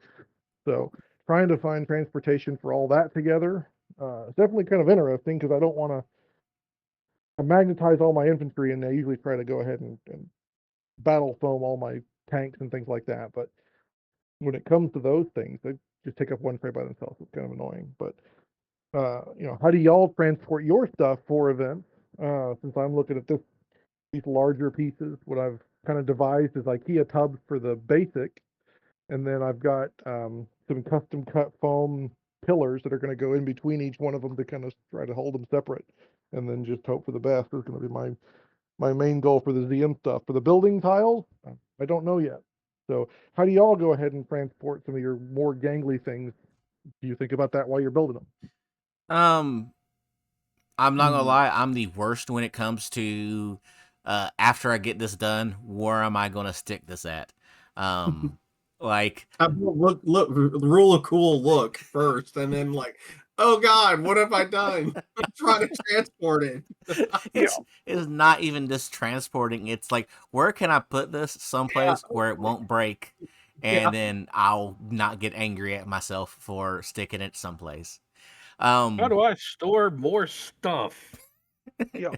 So trying to find transportation for all that together. It's definitely kind of interesting because I don't want to magnetize all my infantry, and I usually try to go ahead and battle foam all my tanks and things like that. But when it comes to those things, they just take up one tray by themselves. It's kind of annoying. But how do y'all transport your stuff for events? Since I'm looking at these larger pieces, what I've kind of devised is IKEA tubs for the basic, and then I've got some custom cut foam pillars that are going to go in between each one of them to kind of try to hold them separate, and then just hope for the best. Is going to be my main goal for the ZM stuff. For the building tiles, I don't know yet. So how do y'all go ahead and transport some of your more gangly things? Do you think about that while you're building them? I'm not gonna lie, I'm the worst when it comes to after I get this done, where am I gonna stick this at? Like look, rule of cool look first, and then like, oh God, what have I done? I'm trying to transport it. It's not even just transporting. It's like, where can I put this someplace where it won't break, and then I'll not get angry at myself for sticking it someplace. How do I store more stuff? Yeah.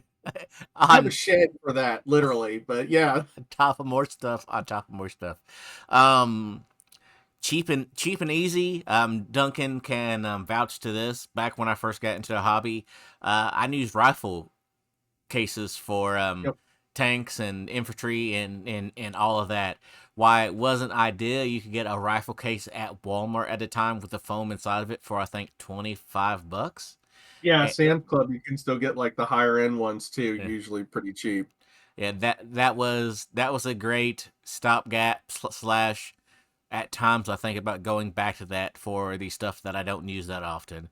I have a shed for that, literally, but yeah. On top of more stuff. Cheap and easy. Duncan can vouch to this. Back when I first got into the hobby, I used rifle cases for tanks and infantry and all of that. Why it wasn't ideal, you could get a rifle case at Walmart at the time with the foam inside of it for I think $25. Yeah, And, Sam's Club, you can still get like the higher end ones too, yeah. usually pretty cheap. Yeah, that was a great stopgap slash. At times, I think about going back to that for the stuff that I don't use that often.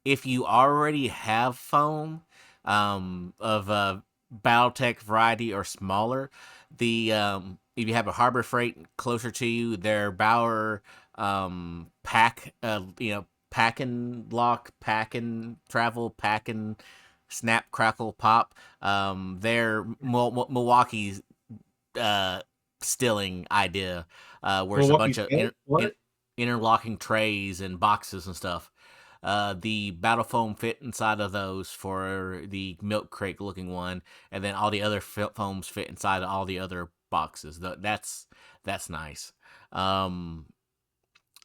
If you already have foam of BattleTech variety or smaller, the if you have a Harbor Freight closer to you, their Bauer pack, pack and lock, pack and travel, pack and snap, crackle, pop. Their Milwaukee's stilling idea, where it's a bunch of What? interlocking trays and boxes and stuff. The battle foam fit inside of those for the milk crate looking one, and then all the other foams fit inside of all the other boxes. That's nice.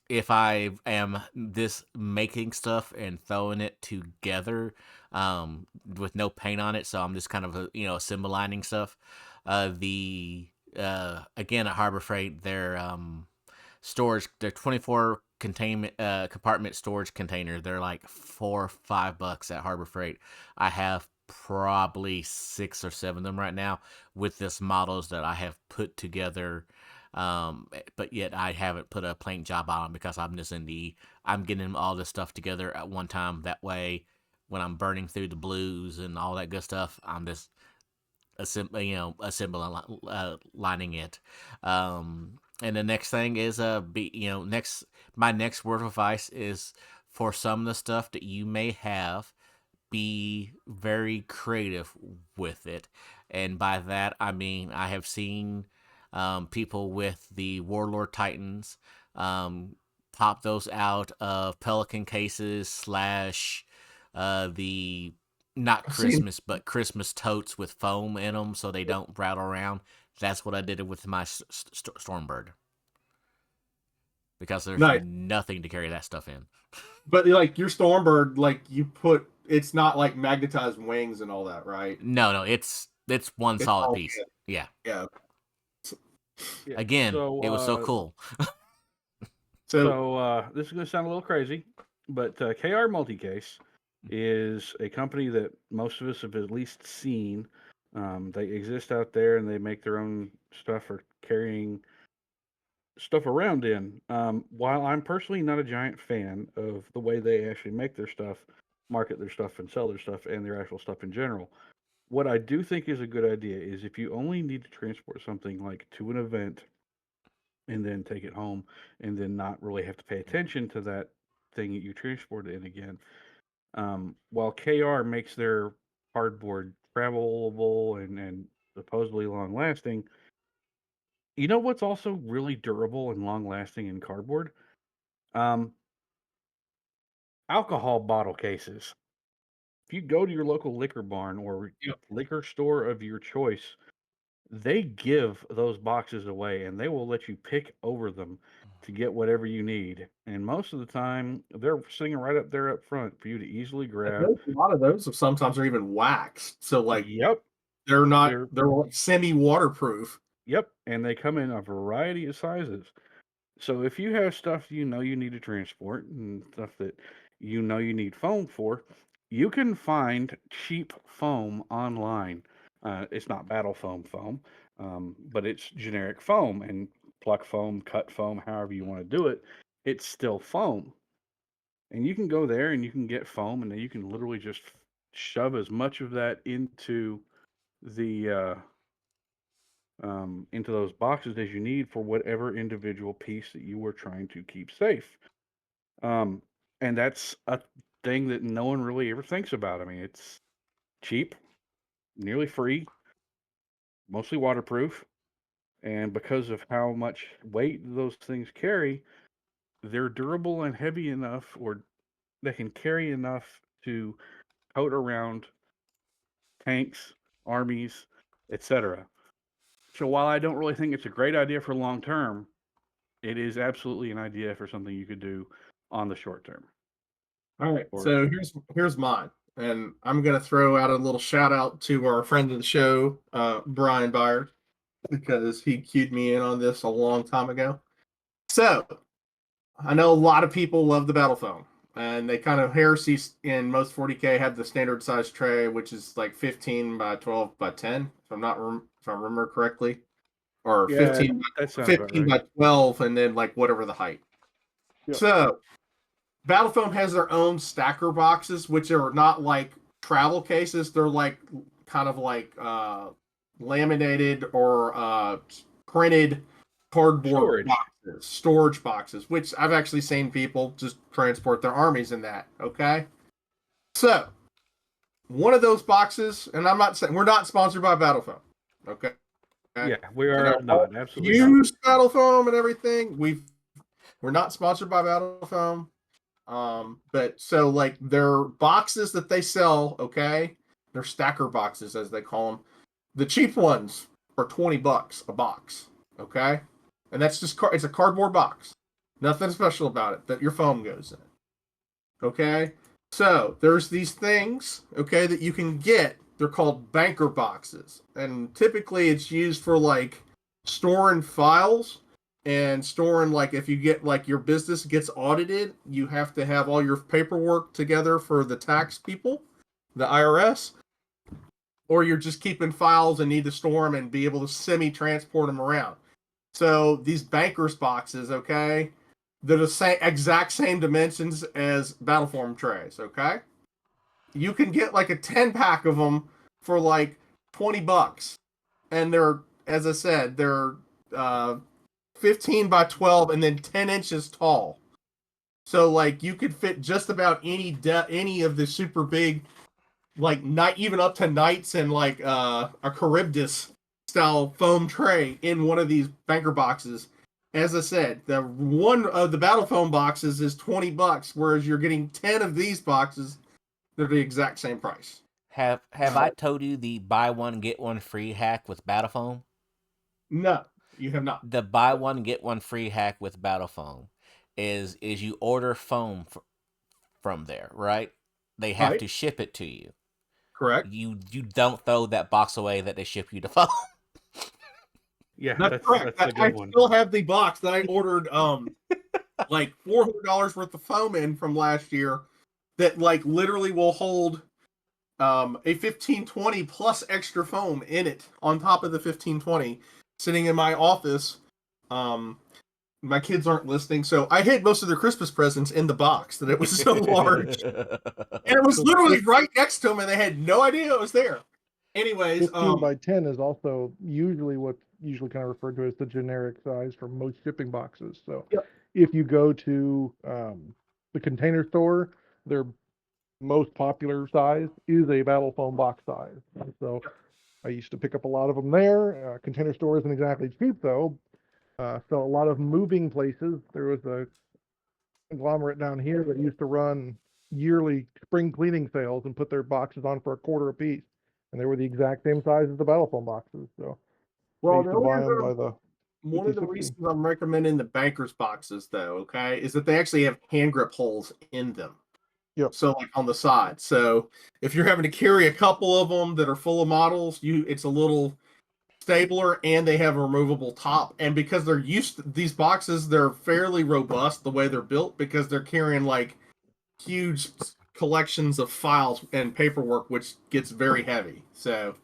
If I am this making stuff and throwing it together with no paint on it, so I'm just kind of assembling stuff. The Again, at Harbor Freight, their storage, their 24 containment compartment storage container, they're like $4 or $5 at Harbor Freight. I have probably 6 or 7 of them right now with this models that I have put together, but yet I haven't put a paint job on because I'm getting all this stuff together at one time. That way, when I'm burning through the blues and all that good stuff, I'm just assembling lining it. And the next thing is my next word of advice is, for some of the stuff that you may have, be very creative with it. And by that, I mean, I have seen people with the Warlord Titans pop those out of Pelican cases slash the not Christmas, but Christmas totes with foam in them so they don't rattle around. That's what I did with my Stormbird. Because there's nothing to carry that stuff in. But like your Stormbird, like it's not like magnetized wings and all that, right? No, it's one solid piece. Good. Yeah. Yeah. Again, it was so cool. So this is going to sound a little crazy, but KR Multicase is a company that most of us have at least seen. They exist out there and they make their own stuff for carrying stuff around in. While I'm personally not a giant fan of the way they actually make their stuff, market their stuff, and sell their stuff, and their actual stuff in general, what I do think is a good idea is if you only need to transport something like to an event and then take it home and then not really have to pay attention to that thing that you transported in again. While KR makes their cardboard travelable and supposedly long lasting, you know what's also really durable and long lasting in cardboard? Alcohol bottle cases. If you go to your local liquor barn or liquor store of your choice, they give those boxes away and they will let you pick over them to get whatever you need. And most of the time, they're sitting right up there up front for you to easily grab. A lot of those sometimes are even waxed. So like, yep, they're like semi-waterproof. Yep, and they come in a variety of sizes. So if you have stuff you know you need to transport and stuff that you know you need foam for, you can find cheap foam online. It's not battle foam, but it's generic foam and pluck foam, cut foam, however you want to do it. It's still foam. And you can go there and you can get foam, and then you can literally just shove as much of that into the into those boxes as you need for whatever individual piece that you are trying to keep safe. And that's a thing that no one really ever thinks about. I mean, it's cheap, nearly free, mostly waterproof, and because of how much weight those things carry, they're durable and heavy enough, or they can carry enough to tote around tanks, armies, etc. So while I don't really think it's a great idea for long term, it is absolutely an idea for something you could do on the short term. All right, so here's mine, and I'm gonna throw out a little shout out to our friend of the show, Brian Byard, because he cued me in on this a long time ago. So I know a lot of people love the battle foam. And they kind of Heresy in most 40K have the standard size tray, which is like 15 by 12 by 10, if I remember correctly, or Yeah, 15 that sounds about 15 right. by 12, and then like whatever the height. Yep. So Battle Foam has their own stacker boxes, which are not like travel cases. They're like kind of like laminated or printed cardboard storage boxes, which I've actually seen people just transport their armies in that. Okay, so one of those boxes, and I'm not saying we're not sponsored by Battle Foam. Okay, Yeah, we are not. Absolutely use Battle Foam and everything. We're not sponsored by Battle Foam. But so like their boxes that they sell, okay, they're stacker boxes as they call them. The cheap ones are $20 a box, okay, and that's just it's a cardboard box, nothing special about it. That your foam goes in, okay. So there's these things, okay, that you can get. They're called banker boxes, and typically it's used for like storing files. And storing, like, if you get, like, your business gets audited, you have to have all your paperwork together for the tax people, the IRS, or you're just keeping files and need to store them and be able to semi-transport them around. So these bankers boxes, okay, they're the exact same dimensions as Battleform trays, okay? You can get, like, a 10-pack of them for, like, $20. And they're, as I said, they're 15 by 12 and then 10 inches tall. So like you could fit just about any of the super big, like not even up to Knights and like a Charybdis style foam tray in one of these banker boxes. As I said, the one of the Battle Foam boxes is $20, whereas you're getting 10 of these boxes. They're the exact same price. Have I told you the buy one get one free hack with Battle Foam? No, you have not. The buy one get one free hack with Battle Foam is you order foam from there, right? They have Right. to ship it to you. Correct. You don't throw that box away that they ship you the foam. Yeah, That's correct. That's a I good one. still have the box that I ordered like $400 worth of foam in from last year that like literally will hold a 1520 plus extra foam in it on top of the 1520 sitting in my office. My kids aren't listening, so I hid most of their Christmas presents in the box that it was so large. And it was literally right next to them, and they had no idea it was there. Anyways, 15 by 10 is also usually what's usually kind of referred to as the generic size for most shipping boxes. So Yep. if you go to the Container Store, their most popular size is a Battle Foam box size. So I used to pick up a lot of them there. Container Store isn't exactly cheap though. So a lot of moving places. There was a conglomerate down here that used to run yearly spring cleaning sales and put their boxes on for $0.25 a piece, and they were the exact same size as the Battle Foam boxes. So I well, used to buy them by the one of the 50, 60. reasons I'm recommending the bankers boxes, though, okay, is that they actually have hand grip holes in them. Yep. So like on the side. So if you're having to carry a couple of them that are full of models, it's a little stabler, and they have a removable top. And because they're used to these boxes, they're fairly robust the way they're built because they're carrying like huge collections of files and paperwork, which gets very heavy. So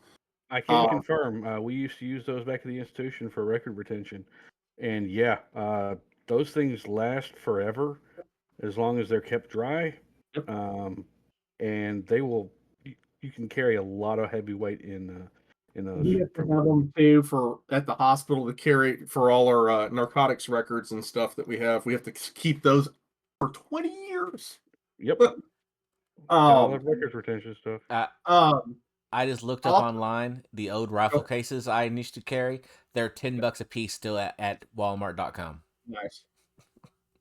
I can confirm. We used to use those back at the institution for record retention, and yeah, those things last forever as long as they're kept dry. Yep. And they will. You can carry a lot of heavy weight in those. we have to have them too for at the hospital to carry for all our narcotics records and stuff that we have. We have to keep those for 20 years. Yep. All the records retention stuff. I just looked up online the old rifle cases I used to carry. They're $10 a piece still at Walmart.com. Nice.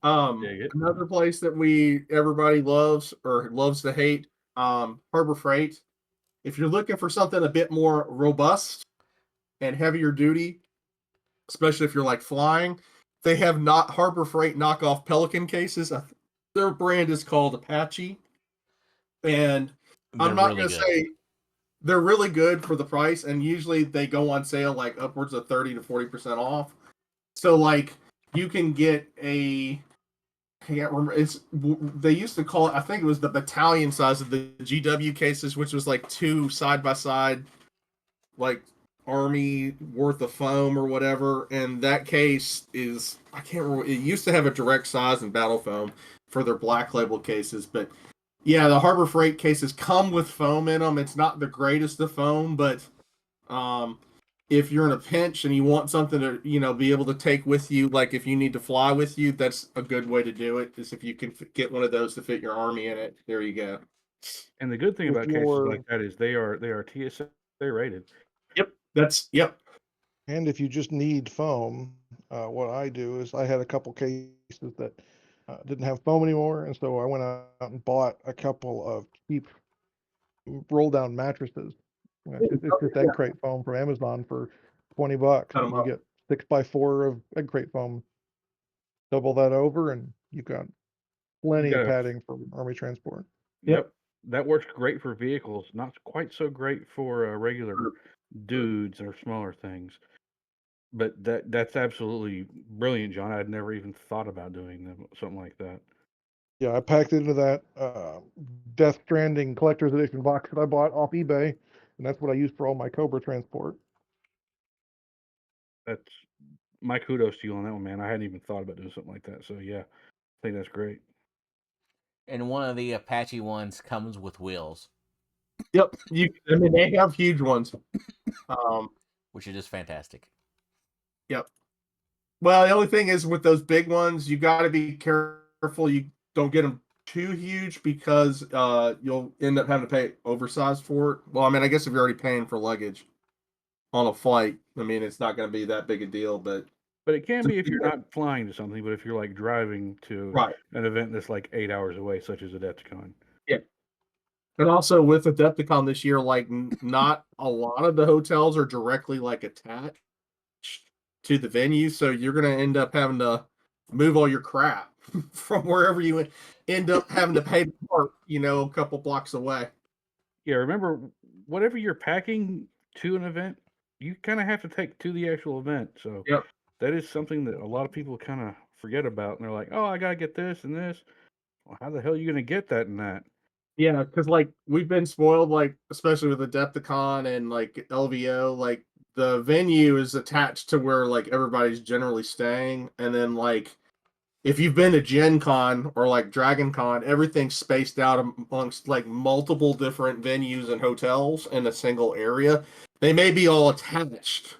Another place that everybody loves or loves to hate, Harbor Freight. If you're looking for something a bit more robust and heavier duty, especially if you're like flying, they have not Harbor Freight knockoff Pelican cases. Their brand is called Apache, and I'm not going to say they're really good for the price, and usually they go on sale like upwards of 30 to 40% off. So like you can get a can't remember. They used to call it. I think it was the battalion size of the GW cases, which was like 2 side by side, like army worth of foam or whatever. And that case is, I can't remember. It used to have a direct size in battle foam for their black label cases, but yeah, the Harbor Freight cases come with foam in them. It's not the greatest of foam, but if you're in a pinch and you want something to, be able to take with you, like if you need to fly with you, that's a good way to do it, is if you can get one of those to fit your army in it. There you go. And the good thing With about cases your- like that is they are TSA rated. Yep. And if you just need foam, what I do is I had a couple cases that didn't have foam anymore, and so I went out and bought a couple of cheap roll-down mattresses. It's just egg crate foam from Amazon for $20, Cut 'em and you up. get 6x4 of egg crate foam. Double that over, and you've got plenty You of got a- padding for army transport. Yep. That works great for vehicles, not quite so great for regular dudes or smaller things. But that's absolutely brilliant, John. I'd never even thought about doing something like that. Yeah, I packed it into that Death Stranding collector's edition box that I bought off eBay, and that's what I use for all my Cobra transport. That's my kudos to you on that one, man. I hadn't even thought about doing something like that. So yeah, I think that's great. And one of the Apache ones comes with wheels, Yep. They have huge ones. which is just fantastic. Yep. Well, the only thing is with those big ones, you got to be careful you don't get them too huge, because you'll end up having to pay oversized for it. Well, I mean, I guess if you're already paying for luggage on a flight, I mean, it's not going to be that big a deal, but it can be if you're not flying to something, but if you're like driving to an event that's like 8 hours away, such as Adepticon. Yeah. And also with Adepticon this year, like not a lot of the hotels are directly like attached to the venue, so you're going to end up having to move all your crap from wherever you end up having to pay to park, a couple blocks away. Yeah, remember, whatever you're packing to an event, you kind of have to take to the actual event. So that is something that a lot of people kind of forget about, and they're like, "Oh, I gotta get this and this." Well, how the hell are you gonna get that and that? Yeah, because like we've been spoiled, like especially with Adepticon and like LVO, like the venue is attached to where like everybody's generally staying, and then like if you've been to Gen Con or like Dragon Con, everything's spaced out amongst like multiple different venues and hotels in a single area. They may be all attached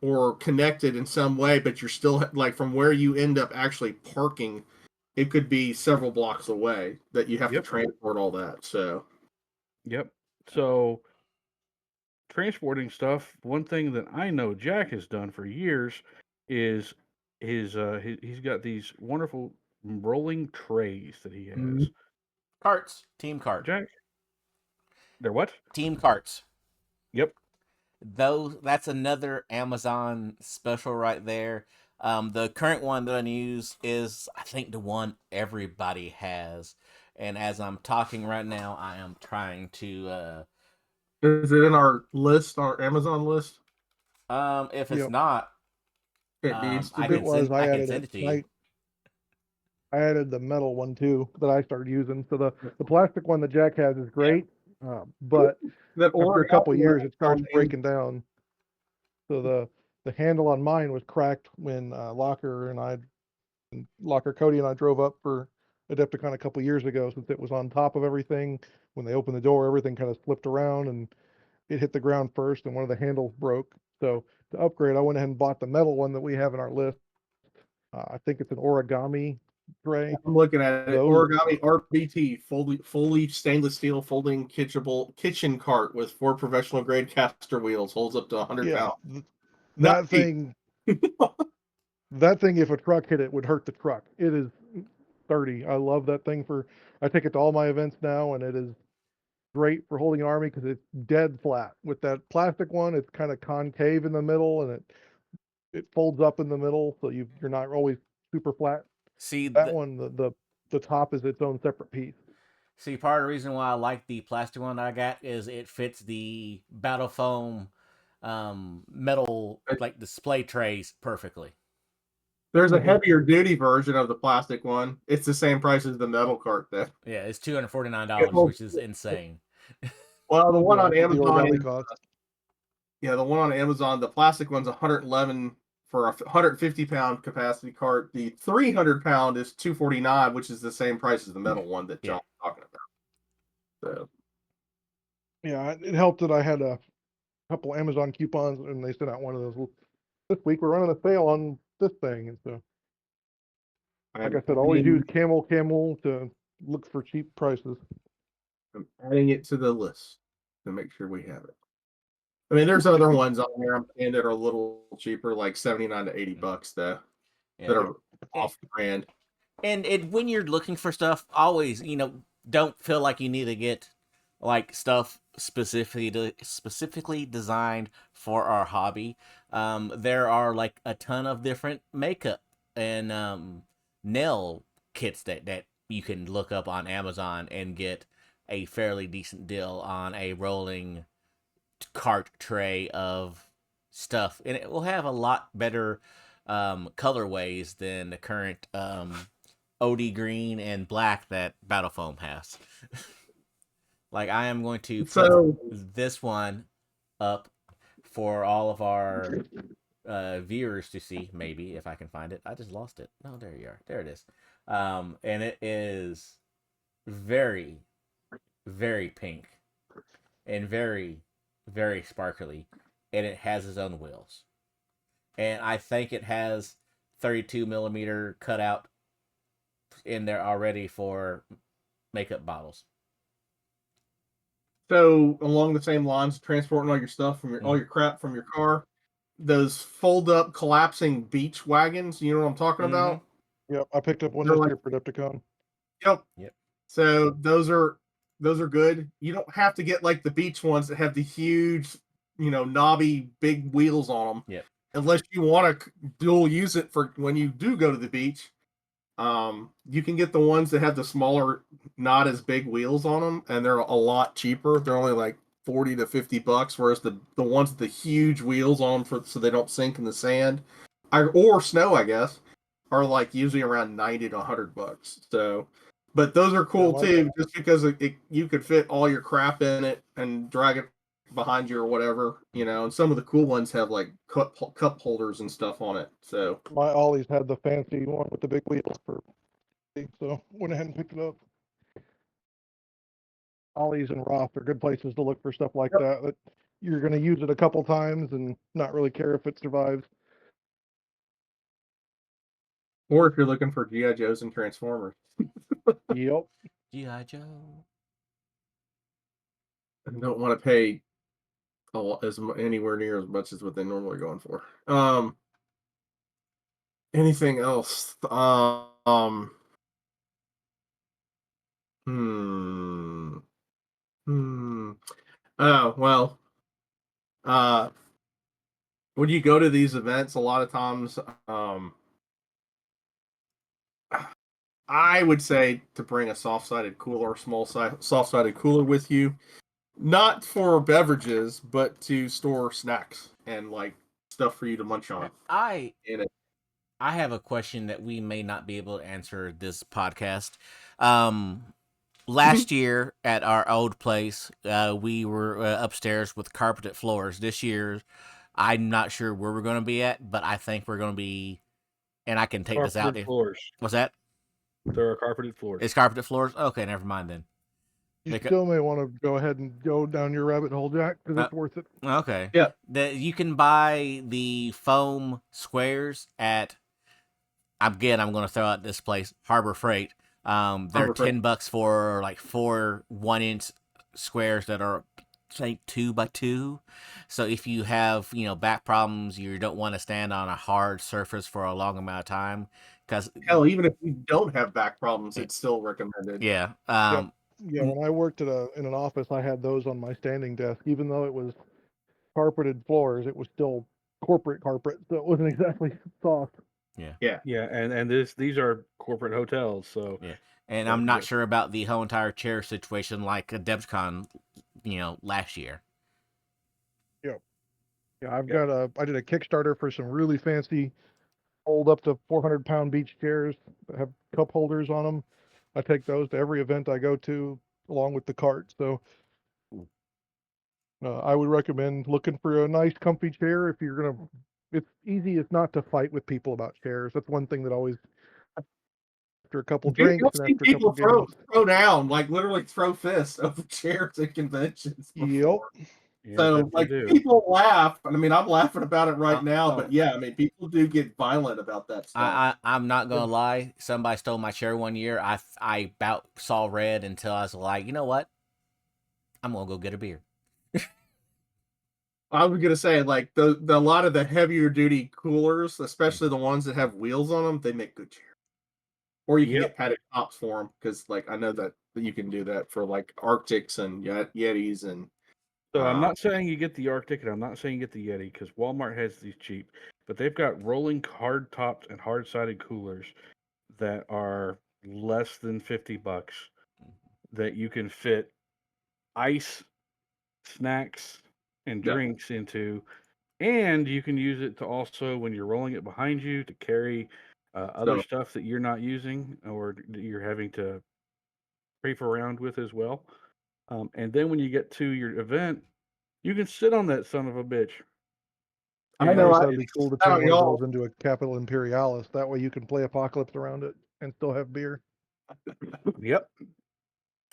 or connected in some way, but you're still like from where you end up actually parking, it could be several blocks away that you have to transport all that. So, So transporting stuff. One thing that I know Jack has done for years is he's got these wonderful rolling trays that he has. Carts, team cart. Jack, they're what? Team carts. Yep. That's another Amazon special right there. The current one that I use is, I think, the one everybody has. And as I'm talking right now, I am trying to. Is it in our list, our Amazon list? If it's not, it needs to I be. can send it to you. I added the metal one too that I started using. So the plastic one that Jack has is great, but after a couple of years, it starts breaking down. So the handle on mine was cracked when Locker Cody and I drove up for Adepticon a couple of years ago. Since it was on top of everything, when they opened the door, everything kind of slipped around and it hit the ground first, and one of the handles broke. So to upgrade, I went ahead and bought the metal one that we have in our list. I think it's an origami tray. I'm looking at it. Origami RBT, fully stainless steel folding kitchen cart with 4 professional grade caster wheels, holds up to 100 pounds. That thing, if a truck hit it, would hurt the truck. It is sturdy. I love that thing. I take it to all my events now, and it is great for holding an army because it's dead flat. With that plastic one, it's kind of concave in the middle, and it folds up in the middle, so you're not always super flat. See, that one, the top is its own separate piece. See, part of the reason why I like the plastic one that I got is it fits the battle foam metal like display trays perfectly. There's a heavier duty version of the plastic one. It's the same price as the metal cart, though. Yeah, it's $249, which is insane. Well, the one Yeah, on that's what the Amazon, Ordelli cost. the one on Amazon, the plastic one's 111 for a 150-pound capacity cart. The 300-pound is 249, which is the same price as the metal one that John's talking about. So, Yeah, it helped that I had a couple Amazon coupons, and they sent out one of those. Well, this week we're running a sale on this thing, and so like I said, always use Camel to look for cheap prices. I'm adding it to the list to make sure we have it. I mean, there's other ones on there I'm saying that are a little cheaper, like $79 to $80, though, that are off brand. And when you're looking for stuff, always, don't feel like you need to get like stuff specifically designed for our hobby. There are like a ton of different makeup and nail kits that you can look up on Amazon and get a fairly decent deal on a rolling cart tray of stuff, and it will have a lot better colorways than the current OD green and black that Battle Foam has. Like, I am going to put this one up for all of our viewers to see, maybe, if I can find it. I just lost it. Oh, there you are. There it is. And it is very, very pink and very, very sparkly, and it has its own wheels. And I think it has 32 millimeter cutout in there already for makeup bottles. So along the same lines, transporting all your stuff from all your crap from your car, those fold up collapsing beach wagons, you know what I'm talking about? Yep, I picked up one this year for Depticon. Yep. So those are good. You don't have to get like the beach ones that have the huge, knobby big wheels on them. Yep. Unless you want to dual use it for when you do go to the beach. You can get the ones that have the smaller, not as big wheels on them, and they're a lot cheaper. They're only like $40 to $50, whereas the ones with the huge wheels on them so they don't sink in the sand or snow, I guess, are like usually around $90 to $100. So, but those are cool too, just because you could fit all your crap in it and drag it behind you or whatever, and some of the cool ones have like cup holders and stuff on it. So my Ollie's had the fancy one with the big wheels so went ahead and picked it up. Ollie's and Roth are good places to look for stuff like that you're going to use it a couple times and not really care if it survives. Or if you're looking for G.I. Joes and Transformers. Yep. G.I. Joe. I don't want to pay anywhere near as much as what they normally are going for. Anything else? Oh, well. When you go to these events, a lot of times, I would say to bring a soft-sided cooler, soft-sided cooler with you. Not for beverages, but to store snacks and like stuff for you to munch on. I have a question that we may not be able to answer this podcast. Last year at our old place, we were upstairs with carpeted floors. This year, I'm not sure where we're going to be at, but I think we're going to be, and I can take this out. Floors. What's that? There are carpeted floors. It's carpeted floors? Okay, never mind then. You still may want to go ahead and go down your rabbit hole, Jack, because it's worth it. Okay. Yeah. You can buy the foam squares at, again, I'm going to throw out this place, Harbor Freight. They're $10 for like 4 1-inch squares that are, say, 2 by 2. So if you have, back problems, you don't want to stand on a hard surface for a long amount of time. Because hell, even if you don't have back problems, it's still recommended. Yeah. Yeah, when I worked in an office, I had those on my standing desk. Even though it was carpeted floors, it was still corporate carpet, so it wasn't exactly soft. Yeah. And these are corporate hotels, so yeah. And I'm not sure about the whole entire chair situation like a Debscon, last year. Yeah, I did a Kickstarter for some really fancy hold up to 400-pound beach chairs that have cup holders on them. I take those to every event I go to, along with the cart. So I would recommend looking for a nice, comfy chair if you're gonna. It's easy as not to fight with people about chairs. That's one thing that always, after a couple drinks You'll and see after a couple people games. throw down, like literally throw fists over chairs at conventions Yep. before. Yeah, So they like do. people laugh. I mean, I'm laughing about it right now, oh. but yeah, I mean, people do get violent about that stuff. I'm not gonna lie. Somebody stole my chair one year. I about saw red until I was like, you know what? I'm gonna go get a beer. I was gonna say, like the a lot of the heavier duty coolers, especially the ones that have wheels on them, they make good chairs. Or you can Yep. get padded tops for them because, like, I know that you can do that for like Arctics and Yetis and. So I'm not saying you get the Arctic, and I'm not saying you get the Yeti, because Walmart has these cheap, but they've got rolling hard topped and hard sided coolers that are less than $50 that you can fit ice, snacks, and Yeah. drinks into, and you can use it to also, when you're rolling it behind you, to carry other stuff that you're not using or that you're having to trafe around with as well. And then when you get to your event, you can sit on that son of a bitch. I know. That'd be cool to I turn don't one of know. those into a Capital Imperialis. That way you can play Apocalypse around it and still have beer. Yep.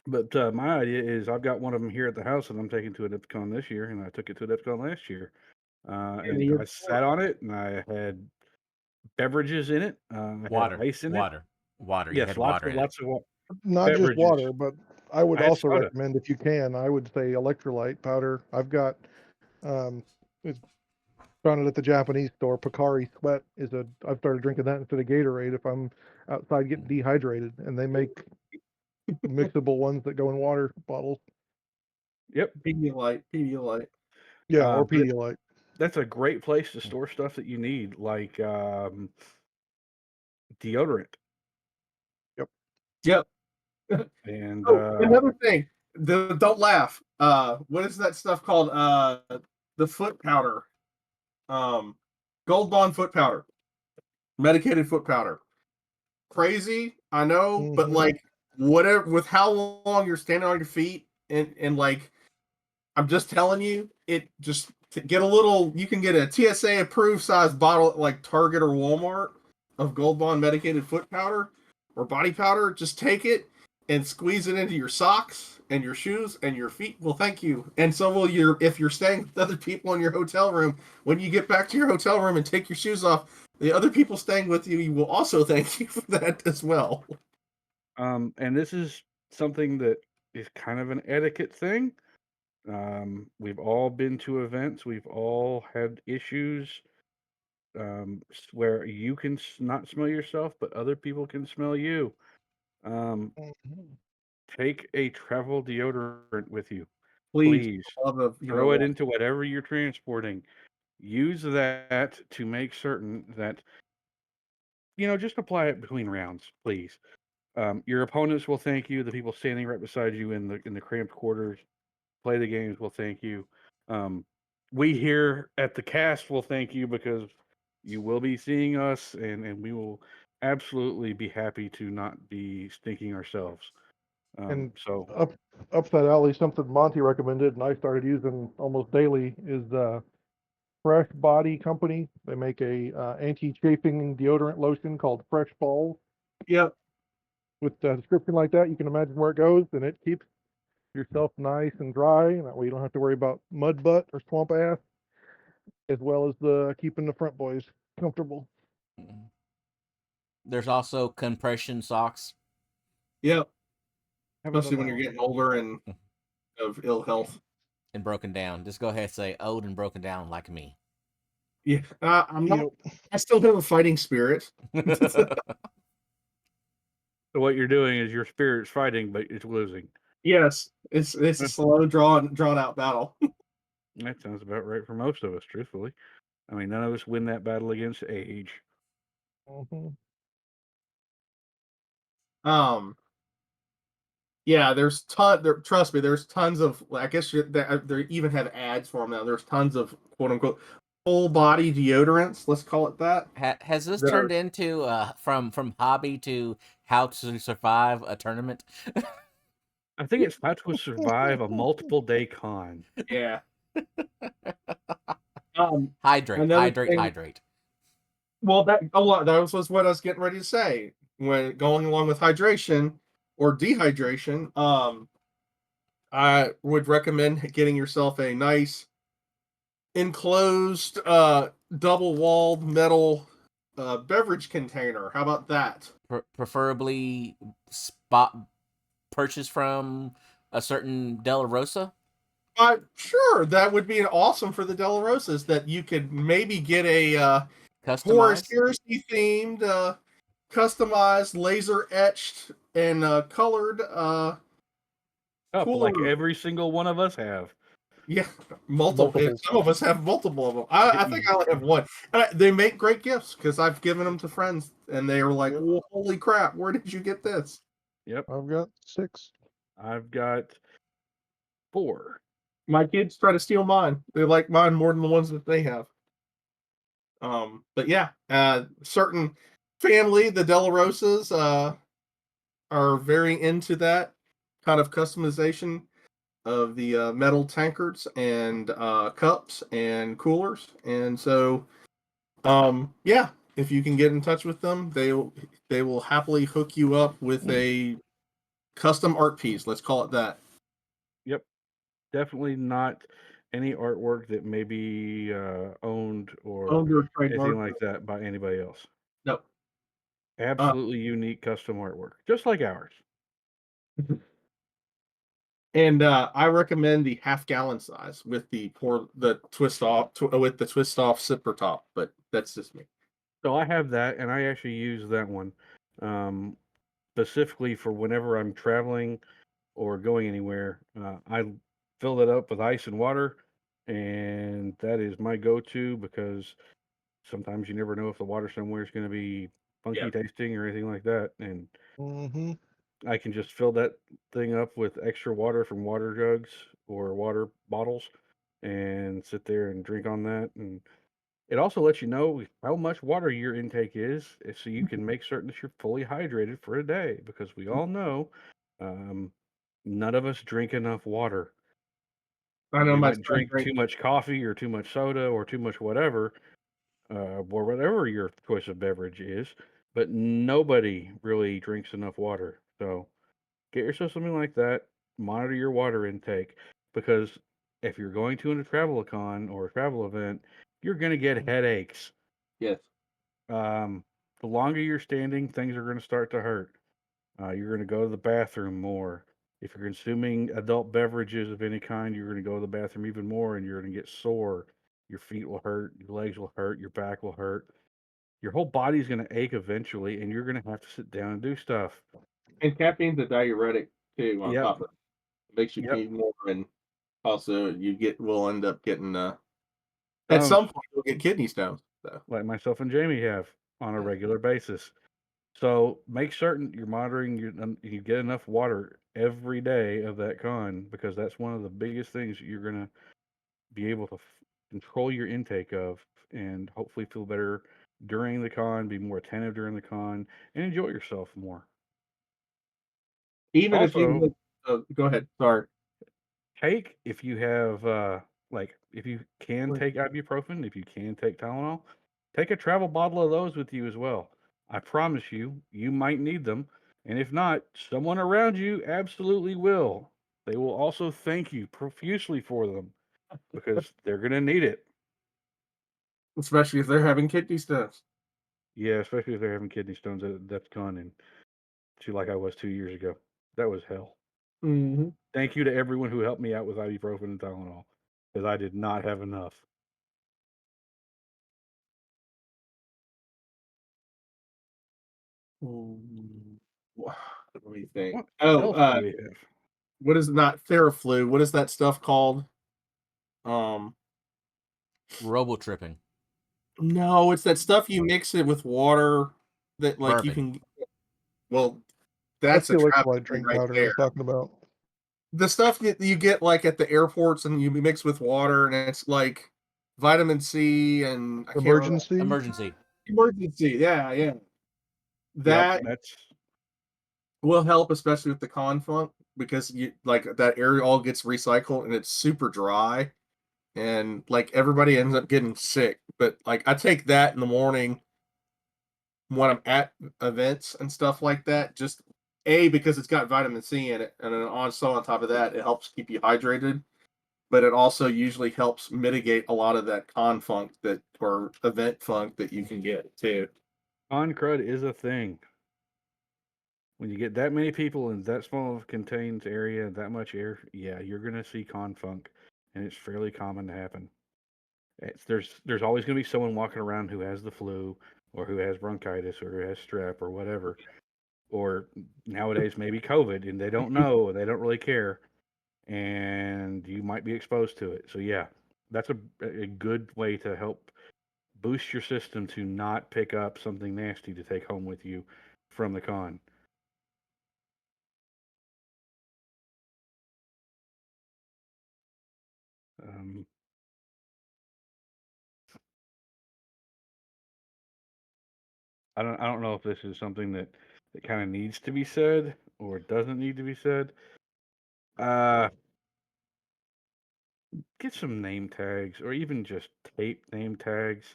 But my idea is I've got one of them here at the house that I'm taking to Adepticon this year, and I took it to Adepticon last year. And I sat on it, and I had beverages in it. I Water, had ice in water. You Yes, had lots water of in it. lots of water. Not just Beverages. water, but I would I had also soda. recommend, if you can, I would say electrolyte powder. I've got, it's found it at the Japanese store. Pocari Sweat I've started drinking that instead of Gatorade if I'm outside getting dehydrated, and they make mixable ones that go in water bottles. Yep. Pedialyte. Yeah, or But Pedialyte. that's a great place to store stuff that you need, like deodorant. Yep. And Another thing, don't laugh. What is that stuff called? The foot powder. Gold Bond foot powder. Medicated foot powder. Crazy, I know, but like whatever, with how long you're standing on your feet, and like I'm just telling you, it just to get a little. You can get a TSA approved size bottle at like Target or Walmart of Gold Bond medicated foot powder or body powder. Just take it and squeeze it into your socks and your shoes, and your feet will thank you. And so will if you're staying with other people in your hotel room. When you get back to your hotel room and take your shoes off, the other people staying with you will also thank you for that as well. and this is something that is kind of an etiquette thing. We've all been to events. We've all had issues where you can not smell yourself, but other people can smell you. Take a travel deodorant with you. Please. Throw it into whatever you're transporting. Use that to make certain that, just apply it between rounds, please. Your opponents will thank you. The people standing right beside you in the cramped quarters, play the games, will thank you. We here at the cast will thank you, because you will be seeing us, and we will absolutely be happy to not be stinking ourselves. And So up that alley, something Monty recommended and I started using almost daily is Fresh Body Company. They make a anti-chafing deodorant lotion called Fresh Balls. Yep. With a description like that, you can imagine where it goes, and it keeps yourself nice and dry. And that way you don't have to worry about mud butt or swamp ass, as well as keeping the front boys comfortable. There's also compression socks. Yep. Especially when you're getting older and of ill health. And broken down. Just go ahead and say old and broken down like me. Yeah, I'm not. I still have a fighting spirit. So what you're doing is your spirit's fighting, but it's losing. Yes, it's a slow, drawn out battle. That sounds about right for most of us, truthfully. I mean, none of us win that battle against age. Yeah, trust me, there's tons of. I guess they even have ads for them now. There's tons of quote unquote full body deodorants, let's call it that. Has this that turned are, into from hobby to how to survive a tournament? I think it's how to survive a multiple day con. yeah. Hydrate, Another hydrate, thing. hydrate. Well, that was what I was getting ready to say. When going along with hydration or dehydration, I would recommend getting yourself a nice enclosed, double-walled metal beverage container. How about that? Preferably spot purchase from a certain Della Rosa. Sure, that would be awesome for the De La Rosas, that you could maybe get a Horus Customized. Heresy themed, customized, laser etched, and colored Up cooler. like every single one of us have. Yeah, multiple. Multiples. Some of us have multiple of them. I think I only have one. They make great gifts because I've given them to friends, and they were like, Yep. "Well, holy crap, where did you get this?" Yep. I've got 6. I've got 4. My kids try to steal mine. They like mine more than the ones that they have. But yeah, certain family, the De La Rosas, are very into that kind of customization of the metal tankards and cups and coolers. And so, yeah, if you can get in touch with them, they will happily hook you up with a custom art piece. Let's call it that. Yep. Definitely not any artwork that may be owned or Under trademark. anything like that by anybody else. Nope. Absolutely unique custom artwork, just like ours. And I recommend the half-gallon size with the twist off with the twist off zipper top. But that's just me. So I have that, and I actually use that one specifically for whenever I'm traveling or going anywhere. I fill it up with ice and water, and that is my go-to because sometimes you never know if the water somewhere is going to be funky tasting or anything like that, and Mm-hmm. I can just fill that thing up with extra water from water jugs or water bottles and sit there and drink on that. And it also lets you know how much water your intake is, so you can make certain that you're fully hydrated for a day, because we all know none of us drink enough water. I know We my might son drink drinks. too much coffee or too much soda or too much whatever, or whatever your choice of beverage is, but nobody really drinks enough water. So get yourself something like that. Monitor your water intake, because if you're going to a travel con or a travel event, you're going to get headaches. Yes. The longer you're standing, things are going to start to hurt. You're going to go to the bathroom more. If you're consuming adult beverages of any kind, you're going to go to the bathroom even more, and you're going to get sore. Your feet will hurt, your legs will hurt, your back will hurt. Your whole body's going to ache eventually, and you're going to have to sit down and do stuff. And caffeine's a diuretic too. On Yep. top of it, makes you Yep. pee more, and also will end up getting at some point you'll get kidney stones. So. Like myself and Jamie have on a regular basis. So make certain you're monitoring you get enough water every day of that con, because that's one of the biggest things you're going to be able to control your intake of, and hopefully feel better during the con, be more attentive during the con, and enjoy yourself more. Even if Also, you go ahead. Sorry. take, if you have if you can take ibuprofen, if you can take Tylenol, take a travel bottle of those with you as well. I promise you, you might need them, and if not, someone around you absolutely will. They will also thank you profusely for them, because they're going to need it. Especially if they're having kidney stones. Yeah, especially if they're having kidney stones at DEFCON, and like I was 2 years ago. That was hell. Mm-hmm. Thank you to everyone who helped me out with ibuprofen and Tylenol, because I did not have enough. What do we think? What Oh, else do we have? what is not Theraflu? What is that stuff called? Robo tripping. No, it's that stuff you mix it with water that like you Bourbon. can. Well, That's that's the a trap electrolyte drink right powder I there. was talking about. The stuff that you get like at the airports and you mix with water, and it's like vitamin C and I can't remember. Emergency. Emergency. Yeah. That That's will help, especially with the con funk, because you like that area all gets recycled and it's super dry, and like everybody ends up getting sick. But like I take that in the morning when I'm at events and stuff like that, just because it's got vitamin C in it, and then also on top of that, it helps keep you hydrated. But it also usually helps mitigate a lot of that con funk that or event funk that you can get too. con crud is a thing. When you get that many people in that small of a contained area, that much air, yeah, you're gonna see con funk, and it's fairly common to happen. There's always gonna be someone walking around who has the flu, or who has bronchitis, or who has strep, or whatever, or nowadays maybe COVID, and they don't know, they don't really care, and you might be exposed to it. So yeah, that's a good way to help boost your system to not pick up something nasty to take home with you from the con. Um, I don't know if this is something that kind of needs to be said or doesn't need to be said. Get some name tags, or even just tape name tags.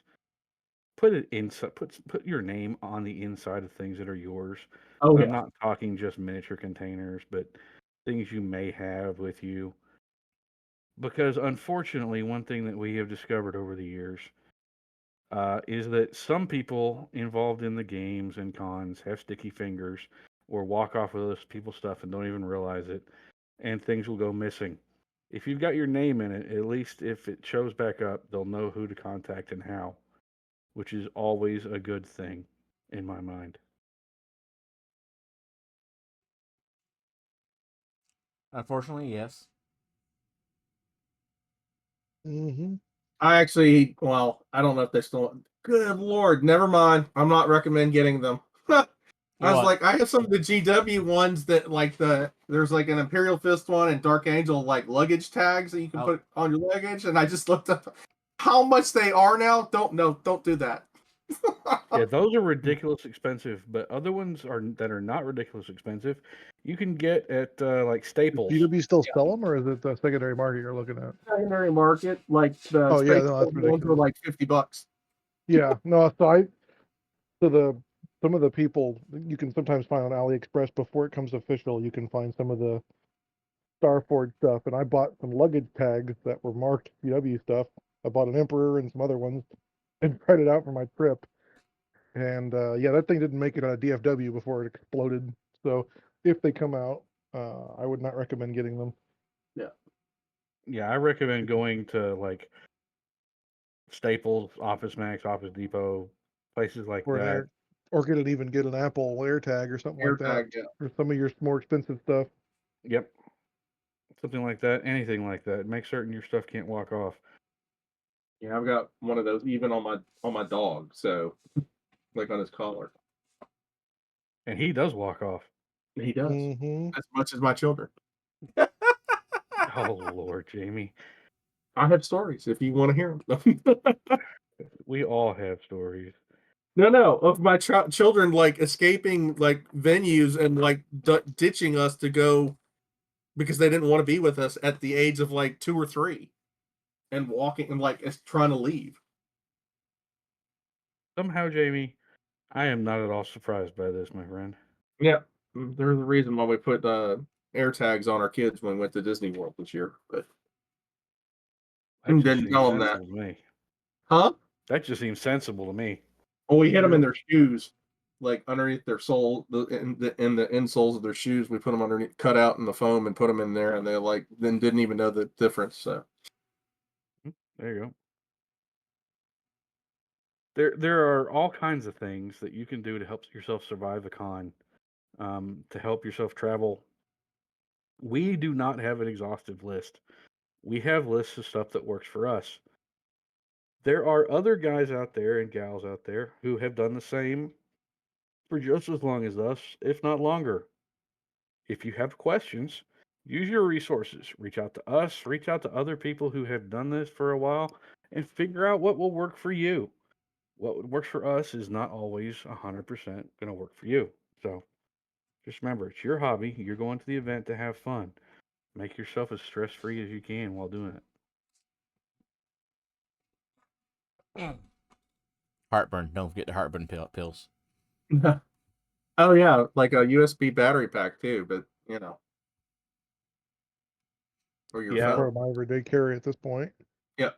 Put it inside. Put your name on the inside of things that are yours. Oh I'm yeah. not talking just miniature containers, but things you may have with you. Because unfortunately, one thing that we have discovered over the years is that some people involved in the games and cons have sticky fingers or walk off with other people's stuff and don't even realize it, and things will go missing. If you've got your name in it, at least if it shows back up, they'll know who to contact and how, which is always a good thing in my mind. Unfortunately, yes. Mm-hmm. I actually, well, I don't know if they still. Good Lord, never mind. I'm not recommend getting them. I was What? like, I have some of the GW ones that like there's like an Imperial Fist one and Dark Angel like luggage tags that you can Oh. put on your luggage, and I just looked up how much they are now. Don't do that. Yeah, those are ridiculous expensive, but other ones that are not ridiculous expensive, you can get at like Staples. Does GW still sell them, or is it the secondary market you're looking at? Secondary market, like the Oh yeah, Space no, that's Force ones were ridiculous. like $50. Yeah, no. Some of the people you can sometimes find on AliExpress before it comes official. You can find some of the Starforge stuff, and I bought some luggage tags that were marked GW stuff. I bought an Emperor and some other ones, and tried it out for my trip. And yeah, that thing didn't make it on a DFW before it exploded. So if they come out, I would not recommend getting them. Yeah, I recommend going to like Staples, Office Max, Office Depot, places like Or that. or get an Apple AirTag or something like that, AirTag, yeah. for some of your more expensive stuff. Yep, something like that. Anything like that. Make certain your stuff can't walk off. Yeah, I've got one of those even on my dog, so like on his collar. And he does walk off. He does Mm-hmm. as much as my children. Oh Lord, Jamie. I have stories if you want to hear them. We all have stories. No, of my children like escaping like venues and like ditching us to go because they didn't want to be with us at the age of like 2 or 3, and walking and like trying to leave. Somehow, Jamie, I am not at all surprised by this, my friend. Yeah, there's a reason why we put air tags on our kids when we went to Disney World this year, but That just didn't seems tell them that. sensible to me. Huh? That just seems sensible to me. Well, we hit them in Yeah. their shoes, like underneath their sole, in the insoles of their shoes. We put them underneath, cut out in the foam, and put them in there, and they like then didn't even know the difference. So There you go. There are all kinds of things that you can do to help yourself survive a con, to help yourself travel. We do not have an exhaustive list. We have lists of stuff that works for us. There are other guys out there and gals out there who have done the same for just as long as us, if not longer. If you have questions, use your resources. Reach out to us, reach out to other people who have done this for a while, and figure out what will work for you. What works for us is not always 100% going to work for you. So just remember, it's your hobby. You're going to the event to have fun. Make yourself as stress free as you can while doing it. Heartburn. Don't forget the heartburn pills. Oh yeah, like a USB battery pack too, but or your Yeah. Part phone. of my everyday carry at this point. Yep.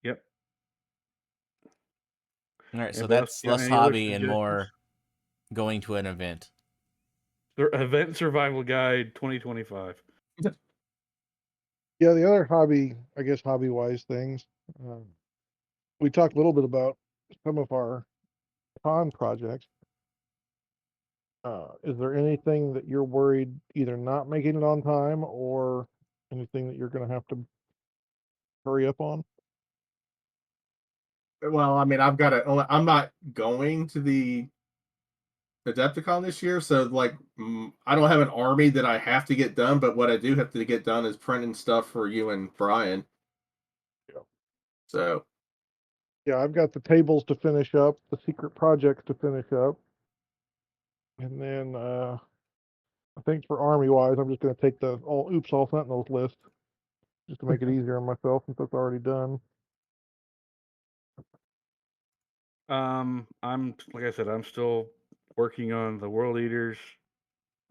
Yep. All right, so Anybody else that's got less any other hobby and suggestions? more going to an event. The Event Survival Guide 2025. Yeah, the other hobby, I guess, hobby-wise things. We talked a little bit about some of our con projects. Is there anything that you're worried either not making it on time or anything that you're going to have to hurry up on? Well, I mean, I'm not going to the Adepticon this year, so like I don't have an army that I have to get done, but what I do have to get done is printing stuff for you and Brian. Yeah. So Yeah, I've got the tables to finish up, the secret projects to finish up, and then I think for army-wise, I'm just going to take the all Sentinels list just to make it easier on myself since that's already done. I'm like I said, I'm still working on the World Eaters.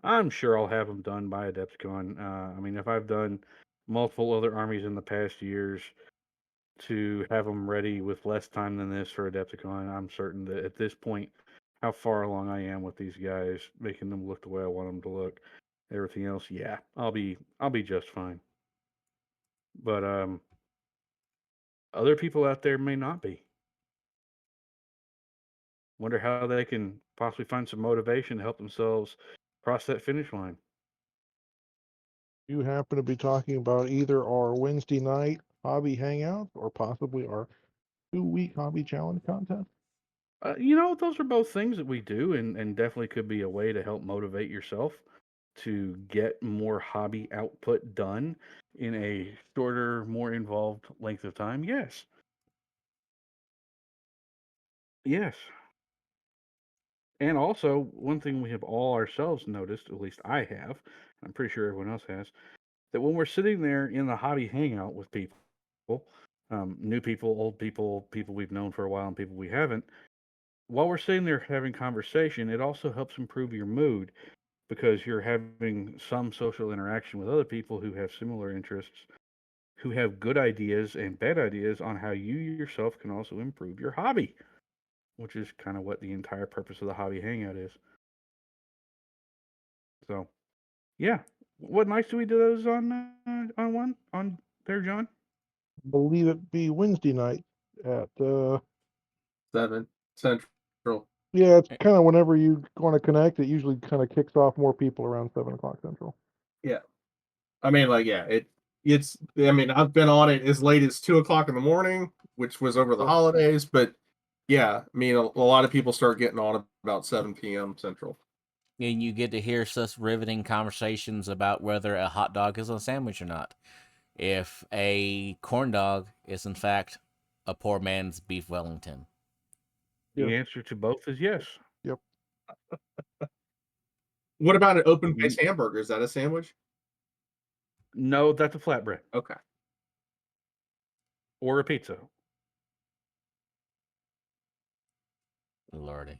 I'm sure I'll have them done by Adepticon. I mean, if I've done multiple other armies in the past years, to have them ready with less time than this for Adepticon, I'm certain that at this point, how far along I am with these guys, making them look the way I want them to look, everything else, yeah, I'll be just fine. But other people out there may not be. Wonder how they can possibly find some motivation to help themselves cross that finish line. You happen to be talking about either our Wednesday night hobby hangout or possibly our 2-week hobby challenge contest? Those are both things that we do, and definitely could be a way to help motivate yourself to get more hobby output done in a shorter, more involved length of time. Yes. Yes. And also, one thing we have all ourselves noticed, at least I have, I'm pretty sure everyone else has, that when we're sitting there in the hobby hangout with people, new people, old people, people we've known for a while, and people we haven't, while we're sitting there having conversation, it also helps improve your mood because you're having some social interaction with other people who have similar interests, who have good ideas and bad ideas on how you yourself can also improve your hobby, which is kind of what the entire purpose of the hobby hangout is. So, yeah. What nights do we do those on there, John? I believe it be Wednesday night at 7 Central. yeah, it's kind of whenever you want to connect. It usually kind of kicks off more people around 7 o'clock Central. Yeah. I mean, like, yeah, it's. I mean, I've been on it as late as 2 o'clock in the morning, which was over the holidays. But yeah, I mean, a lot of people start getting on about 7 p.m. Central. And you get to hear such riveting conversations about whether a hot dog is a sandwich or not. If a corn dog is in fact a poor man's beef Wellington. Yeah. The answer to both is yes. Yep. What about an open faced hamburger? Is that a sandwich? No, that's a flatbread Okay. or a pizza. Lordy.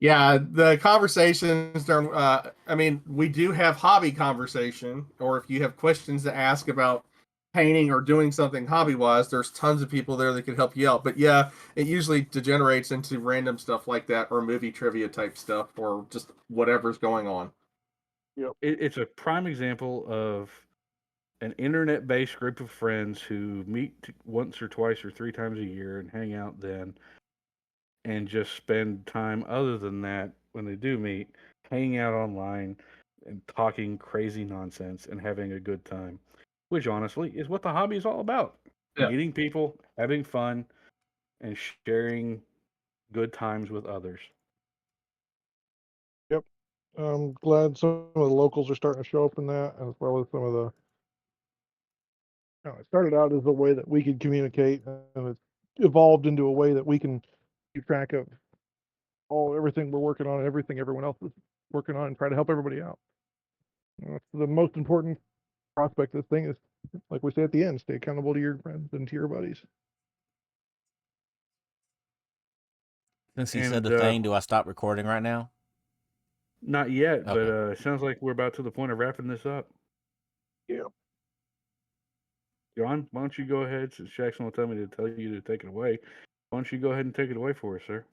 Yeah, the conversations during, I mean, we do have hobby conversation, or if you have questions to ask about painting or doing something hobby wise, there's tons of people there that can help you out. But yeah, it usually degenerates into random stuff like that, or movie trivia type stuff, or just whatever's going on. Yep. It's a prime example of an internet-based group of friends who meet once or twice or three times a year and hang out then, and just spend time other than that when they do meet, hanging out online and talking crazy nonsense and having a good time, which honestly is what the hobby is all about. Yeah. Meeting people, having fun, and sharing good times with others. Yep. I'm glad some of the locals are starting to show up in that, as well as some of the It started out as a way that we could communicate, and it's evolved into a way that we can keep track of everything we're working on and everything everyone else is working on and try to help everybody out. That's the most important prospect of this thing is, like we say at the end, stay accountable to your friends and to your buddies. Since he said the thing, do I stop recording right now? Not yet, but Okay. it sounds like we're about to the point of wrapping this up. Yeah. John, why don't you go ahead, since Jackson will tell me to tell you to take it away. Why don't you go ahead and take it away for us, sir?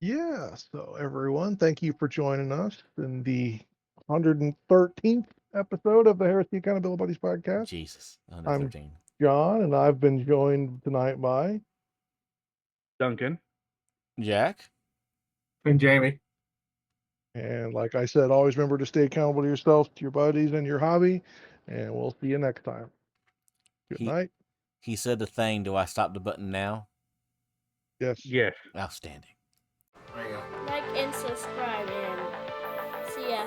Yeah. So everyone, thank you for joining us in the 113th episode of the Heresy Accountabilibuddies Podcast. Jesus, I'm 113. John, and I've been joined tonight by Duncan. Jack? And Jamie. And like I said, always remember to stay accountable to yourself, to your buddies, and your hobby. And we'll see you next time. Good night. He said the thing, do I stop the button now? Yes. Yes. Outstanding. There you go. Like and subscribe and see ya.